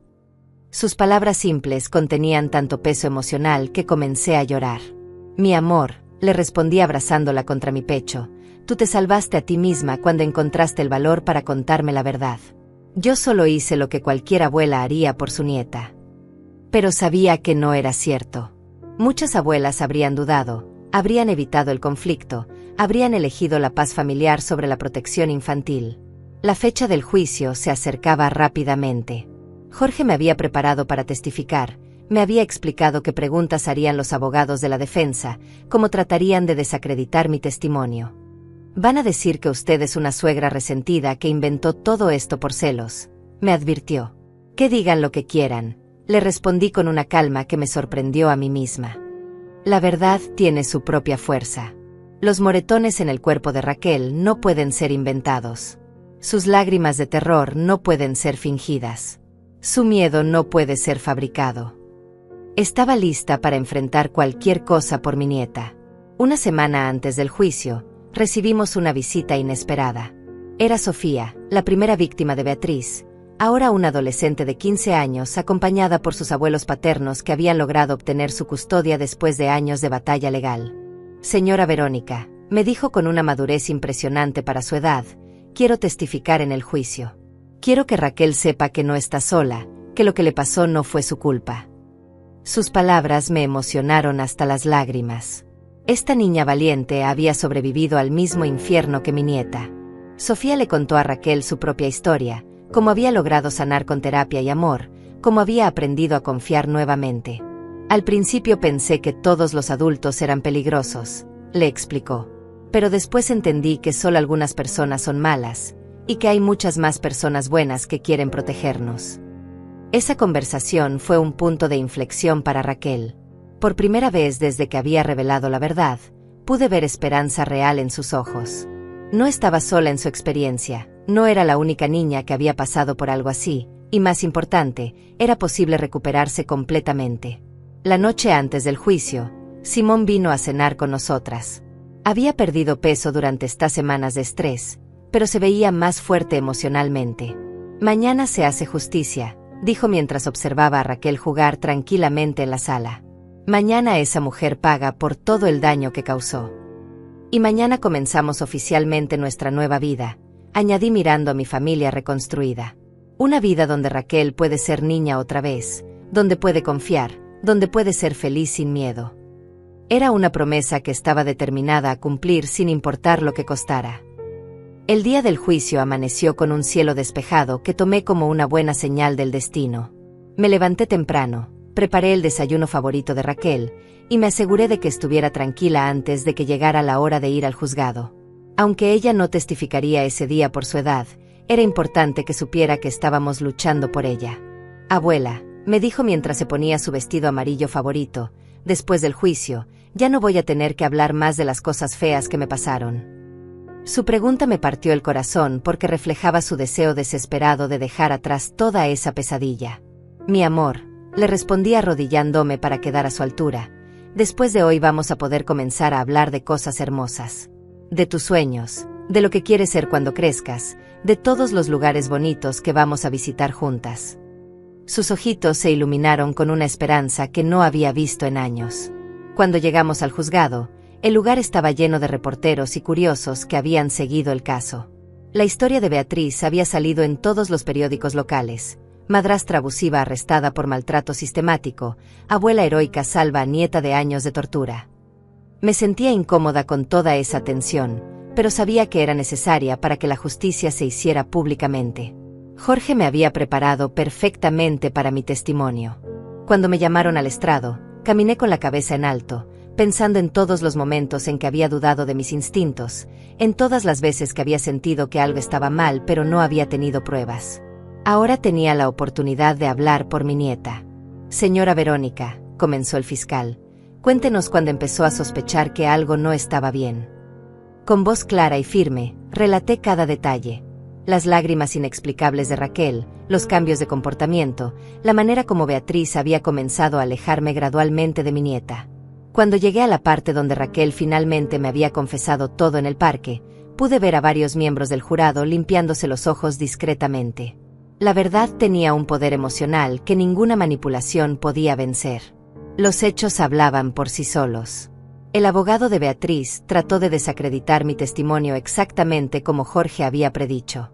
Sus palabras simples contenían tanto peso emocional que comencé a llorar. «Mi amor», le respondí abrazándola contra mi pecho, «tú te salvaste a ti misma cuando encontraste el valor para contarme la verdad. Yo solo hice lo que cualquier abuela haría por su nieta». Pero sabía que no era cierto. Muchas abuelas habrían dudado, habrían evitado el conflicto, habrían elegido la paz familiar sobre la protección infantil. La fecha del juicio se acercaba rápidamente. Jorge me había preparado para testificar, me había explicado qué preguntas harían los abogados de la defensa, cómo tratarían de desacreditar mi testimonio. «Van a decir que usted es una suegra resentida que inventó todo esto por celos», me advirtió. «Que digan lo que quieran», le respondí con una calma que me sorprendió a mí misma. La verdad tiene su propia fuerza. Los moretones en el cuerpo de Raquel no pueden ser inventados. Sus lágrimas de terror no pueden ser fingidas. Su miedo no puede ser fabricado. Estaba lista para enfrentar cualquier cosa por mi nieta. Una semana antes del juicio, recibimos una visita inesperada. Era Sofía, la primera víctima de Beatriz, ahora una adolescente de 15 años acompañada por sus abuelos paternos que habían logrado obtener su custodia después de años de batalla legal. «Señora Verónica», me dijo con una madurez impresionante para su edad, «quiero testificar en el juicio. Quiero que Raquel sepa que no está sola, que lo que le pasó no fue su culpa». Sus palabras me emocionaron hasta las lágrimas. Esta niña valiente había sobrevivido al mismo infierno que mi nieta. Sofía le contó a Raquel su propia historia, cómo había logrado sanar con terapia y amor, cómo había aprendido a confiar nuevamente. «Al principio pensé que todos los adultos eran peligrosos», le explicó. «Pero después entendí que solo algunas personas son malas, y que hay muchas más personas buenas que quieren protegernos». Esa conversación fue un punto de inflexión para Raquel. Por primera vez desde que había revelado la verdad, pude ver esperanza real en sus ojos. No estaba sola en su experiencia, no era la única niña que había pasado por algo así, y más importante, era posible recuperarse completamente. La noche antes del juicio, Simón vino a cenar con nosotras. Había perdido peso durante estas semanas de estrés, pero se veía más fuerte emocionalmente. «Mañana se hace justicia», dijo mientras observaba a Raquel jugar tranquilamente en la sala. «Mañana esa mujer paga por todo el daño que causó. Y mañana comenzamos oficialmente nuestra nueva vida», añadí mirando a mi familia reconstruida. Una vida donde Raquel puede ser niña otra vez, donde puede confiar, donde puede ser feliz sin miedo. Era una promesa que estaba determinada a cumplir sin importar lo que costara. El día del juicio amaneció con un cielo despejado que tomé como una buena señal del destino. Me levanté temprano, preparé el desayuno favorito de Raquel, y me aseguré de que estuviera tranquila antes de que llegara la hora de ir al juzgado. Aunque ella no testificaría ese día por su edad, era importante que supiera que estábamos luchando por ella. «Abuela», me dijo mientras se ponía su vestido amarillo favorito, «después del juicio, ya no voy a tener que hablar más de las cosas feas que me pasaron». Su pregunta me partió el corazón porque reflejaba su deseo desesperado de dejar atrás toda esa pesadilla. «Mi amor», le respondí arrodillándome para quedar a su altura, «después de hoy vamos a poder comenzar a hablar de cosas hermosas. De tus sueños, de lo que quieres ser cuando crezcas, de todos los lugares bonitos que vamos a visitar juntas». Sus ojitos se iluminaron con una esperanza que no había visto en años. Cuando llegamos al juzgado, el lugar estaba lleno de reporteros y curiosos que habían seguido el caso. La historia de Beatriz había salido en todos los periódicos locales. Madrastra abusiva arrestada por maltrato sistemático, abuela heroica salva a nieta de años de tortura. Me sentía incómoda con toda esa tensión, pero sabía que era necesaria para que la justicia se hiciera públicamente. Jorge me había preparado perfectamente para mi testimonio. Cuando me llamaron al estrado, caminé con la cabeza en alto, pensando en todos los momentos en que había dudado de mis instintos, en todas las veces que había sentido que algo estaba mal pero no había tenido pruebas. Ahora tenía la oportunidad de hablar por mi nieta. «Señora Verónica», comenzó el fiscal, Cuéntenos cuándo empezó a sospechar que algo no estaba bien. Con voz clara y firme, relaté cada detalle. Las lágrimas inexplicables de Raquel, los cambios de comportamiento, la manera como Beatriz había comenzado a alejarme gradualmente de mi nieta. Cuando llegué a la parte donde Raquel finalmente me había confesado todo en el parque, pude ver a varios miembros del jurado limpiándose los ojos discretamente. La verdad tenía un poder emocional que ninguna manipulación podía vencer. Los hechos hablaban por sí solos. El abogado de Beatriz trató de desacreditar mi testimonio exactamente como Jorge había predicho.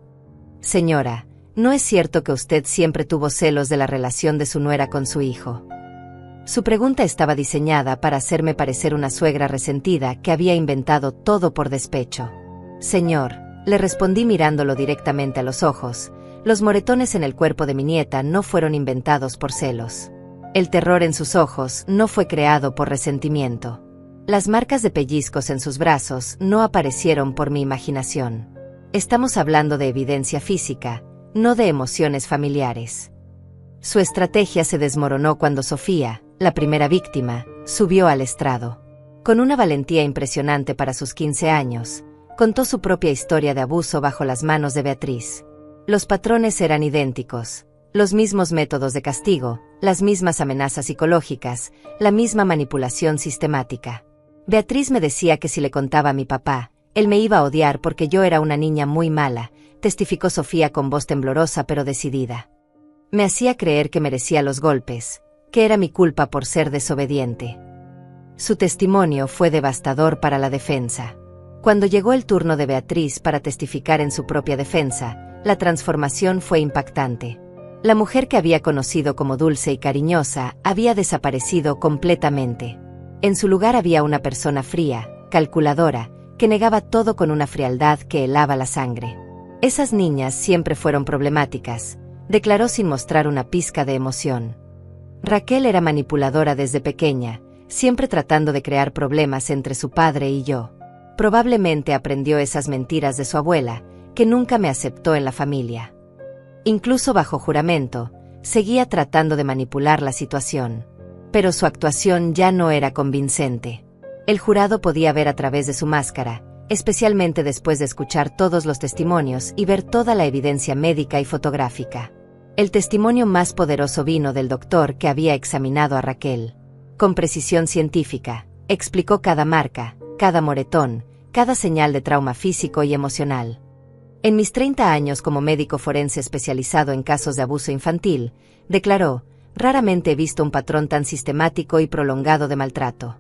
Señora, ¿no es cierto que usted siempre tuvo celos de la relación de su nuera con su hijo? Su pregunta estaba diseñada para hacerme parecer una suegra resentida que había inventado todo por despecho. Señor, le respondí mirándolo directamente a los ojos, los moretones en el cuerpo de mi nieta no fueron inventados por celos. El terror en sus ojos no fue creado por resentimiento. Las marcas de pellizcos en sus brazos no aparecieron por mi imaginación. Estamos hablando de evidencia física, no de emociones familiares. Su estrategia se desmoronó cuando Sofía, la primera víctima, subió al estrado. Con una valentía impresionante para sus 15 años, contó su propia historia de abuso bajo las manos de Beatriz. Los patrones eran idénticos, los mismos métodos de castigo, las mismas amenazas psicológicas, la misma manipulación sistemática. Beatriz me decía que si le contaba a mi papá, él me iba a odiar porque yo era una niña muy mala, testificó Sofía con voz temblorosa pero decidida. Me hacía creer que merecía los golpes, que era mi culpa por ser desobediente. Su testimonio fue devastador para la defensa. Cuando llegó el turno de Beatriz para testificar en su propia defensa, la transformación fue impactante. La mujer que había conocido como dulce y cariñosa había desaparecido completamente. En su lugar había una persona fría, calculadora, que negaba todo con una frialdad que helaba la sangre. Esas niñas siempre fueron problemáticas, declaró sin mostrar una pizca de emoción. Raquel era manipuladora desde pequeña, siempre tratando de crear problemas entre su padre y yo. Probablemente aprendió esas mentiras de su abuela, que nunca me aceptó en la familia. Incluso bajo juramento, seguía tratando de manipular la situación. Pero su actuación ya no era convincente. El jurado podía ver a través de su máscara, especialmente después de escuchar todos los testimonios y ver toda la evidencia médica y fotográfica. El testimonio más poderoso vino del doctor que había examinado a Raquel. Con precisión científica, explicó cada marca, cada moretón, cada señal de trauma físico y emocional. En mis 30 años como médico forense especializado en casos de abuso infantil, declaró, raramente he visto un patrón tan sistemático y prolongado de maltrato.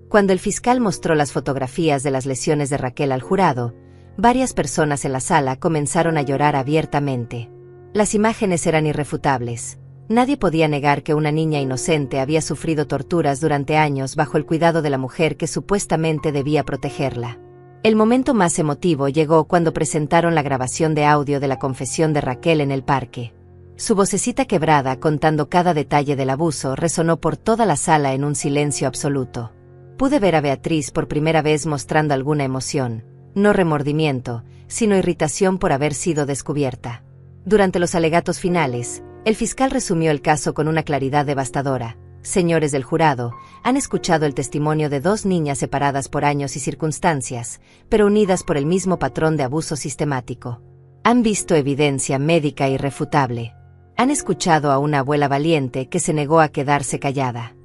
Cuando el fiscal mostró las fotografías de las lesiones de Raquel al jurado, varias personas en la sala comenzaron a llorar abiertamente. Las imágenes eran irrefutables. Nadie podía negar que una niña inocente había sufrido torturas durante años bajo el cuidado de la mujer que supuestamente debía protegerla. El momento más emotivo llegó cuando presentaron la grabación de audio de la confesión de Raquel en el parque. Su vocecita quebrada contando cada detalle del abuso resonó por toda la sala en un silencio absoluto. Pude ver a Beatriz por primera vez mostrando alguna emoción, no remordimiento, sino irritación por haber sido descubierta. Durante los alegatos finales, el fiscal resumió el caso con una claridad devastadora. Señores del jurado, han escuchado el testimonio de dos niñas separadas por años y circunstancias, pero unidas por el mismo patrón de abuso sistemático. Han visto evidencia médica irrefutable. Han escuchado a una abuela valiente que se negó a quedarse callada.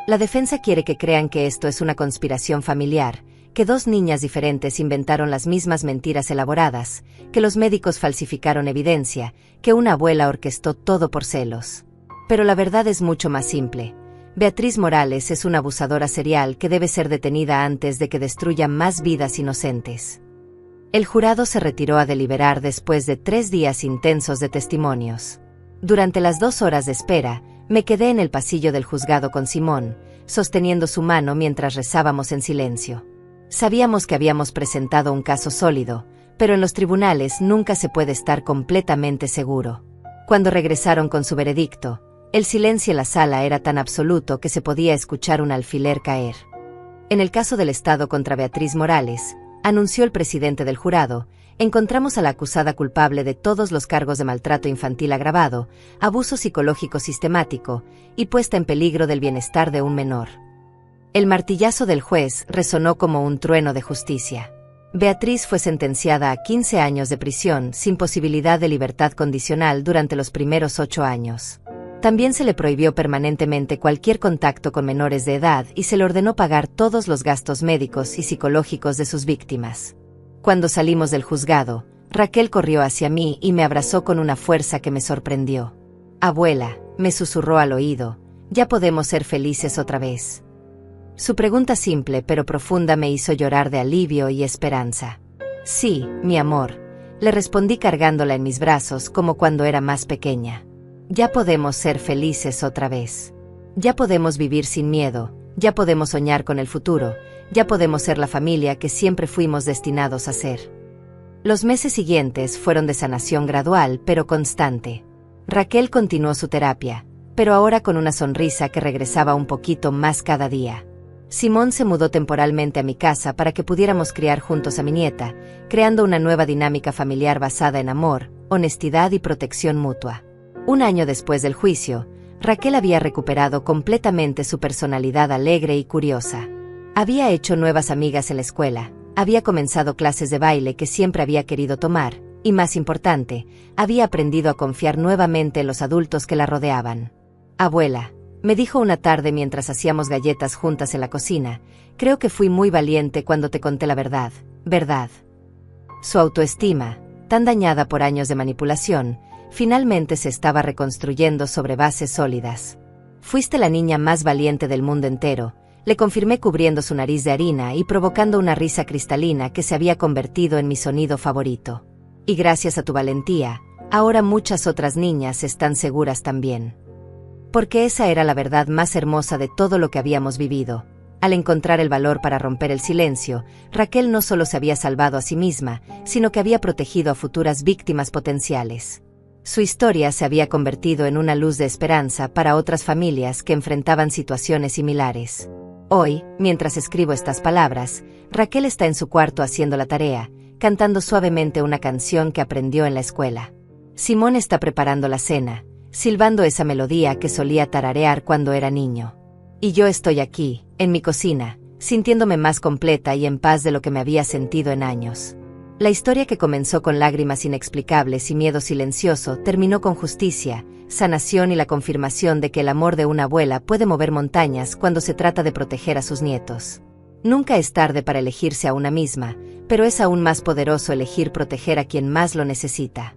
La defensa quiere que crean que esto es una conspiración familiar, que dos niñas diferentes inventaron las mismas mentiras elaboradas, que los médicos falsificaron evidencia, que una abuela orquestó todo por celos. Pero la verdad es mucho más simple. Beatriz Morales es una abusadora serial que debe ser detenida antes de que destruya más vidas inocentes. El jurado se retiró a deliberar después de 3 días intensos de testimonios. Durante las 2 horas de espera, me quedé en el pasillo del juzgado con Simón, sosteniendo su mano mientras rezábamos en silencio. Sabíamos que habíamos presentado un caso sólido, pero en los tribunales nunca se puede estar completamente seguro. Cuando regresaron con su veredicto, el silencio en la sala era tan absoluto que se podía escuchar un alfiler caer. En el caso del Estado contra Beatriz Morales, anunció el presidente del jurado, encontramos a la acusada culpable de todos los cargos de maltrato infantil agravado, abuso psicológico sistemático y puesta en peligro del bienestar de un menor. El martillazo del juez resonó como un trueno de justicia. Beatriz fue sentenciada a 15 años de prisión sin posibilidad de libertad condicional durante los primeros 8 años. También se le prohibió permanentemente cualquier contacto con menores de edad y se le ordenó pagar todos los gastos médicos y psicológicos de sus víctimas. Cuando salimos del juzgado, Raquel corrió hacia mí y me abrazó con una fuerza que me sorprendió. «Abuela», me susurró al oído, «¿ya podemos ser felices otra vez?». Su pregunta simple pero profunda me hizo llorar de alivio y esperanza. «Sí, mi amor», le respondí cargándola en mis brazos como cuando era más pequeña. «Ya podemos ser felices otra vez. Ya podemos vivir sin miedo, ya podemos soñar con el futuro, ya podemos ser la familia que siempre fuimos destinados a ser». Los meses siguientes fueron de sanación gradual pero constante. Raquel continuó su terapia, pero ahora con una sonrisa que regresaba un poquito más cada día. Simón se mudó temporalmente a mi casa para que pudiéramos criar juntos a mi nieta, creando una nueva dinámica familiar basada en amor, honestidad y protección mutua. Un año después del juicio, Raquel había recuperado completamente su personalidad alegre y curiosa. Había hecho nuevas amigas en la escuela, había comenzado clases de baile que siempre había querido tomar, y más importante, había aprendido a confiar nuevamente en los adultos que la rodeaban. «Abuela», me dijo una tarde mientras hacíamos galletas juntas en la cocina, «creo que fui muy valiente cuando te conté la verdad, ¿verdad?». Su autoestima, tan dañada por años de manipulación, finalmente se estaba reconstruyendo sobre bases sólidas. «Fuiste la niña más valiente del mundo entero», le confirmé cubriendo su nariz de harina y provocando una risa cristalina que se había convertido en mi sonido favorito. «Y gracias a tu valentía, ahora muchas otras niñas están seguras también». Porque esa era la verdad más hermosa de todo lo que habíamos vivido. Al encontrar el valor para romper el silencio, Raquel no solo se había salvado a sí misma, sino que había protegido a futuras víctimas potenciales. Su historia se había convertido en una luz de esperanza para otras familias que enfrentaban situaciones similares. Hoy, mientras escribo estas palabras, Raquel está en su cuarto haciendo la tarea, cantando suavemente una canción que aprendió en la escuela. Simón está preparando la cena, silbando esa melodía que solía tararear cuando era niño. Y yo estoy aquí, en mi cocina, sintiéndome más completa y en paz de lo que me había sentido en años. La historia que comenzó con lágrimas inexplicables y miedo silencioso terminó con justicia, sanación y la confirmación de que el amor de una abuela puede mover montañas cuando se trata de proteger a sus nietos. Nunca es tarde para elegirse a una misma, pero es aún más poderoso elegir proteger a quien más lo necesita.